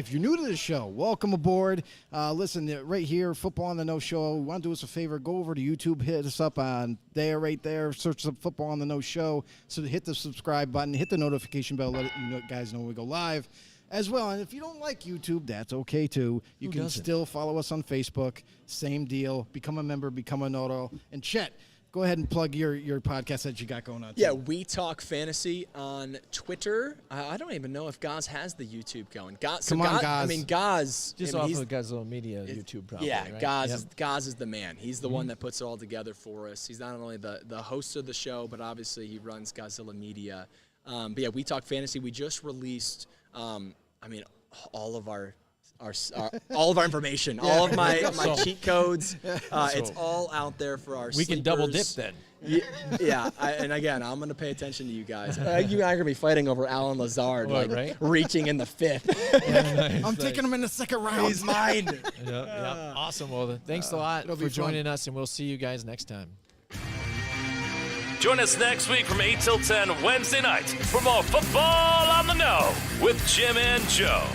If you're new to the show, welcome aboard. Listen, right here, Football on the No Show. Want to do us a favor, go over to YouTube, hit us up on there, right there, search up Football on the No Show. So hit the subscribe button, hit the notification bell, let you guys know when we go live as well. And if you don't like YouTube, that's okay too. You can still follow us on Facebook. Same deal. Become a member, become a noto. And Chet, go ahead and plug your podcast that you got going on. Yeah, We Talk Fantasy on Twitter. I don't even know if Gaz has the YouTube going. Gaz. I mean, Gaz. Just off of Godzilla Media YouTube, probably. Yeah, right? Gaz is the man. He's the one that puts it all together for us. He's not only the host of the show, but obviously he runs Godzilla Media. But yeah, We Talk Fantasy. We just released, all of our information, all of my cheat codes. It's all out there for our We can double dip sleepers. then. Yeah, and again, I'm going to pay attention to you guys. You and I are going to be fighting over Alan Lazard, right? reaching in the fifth. I'm taking him in the second round. He's mine. Yeah. Awesome. Well, thanks a lot it'll for be joining us, and we'll see you guys next time. Join us next week from 8 till 10 Wednesday night for more Football on the No with Jim and Joe.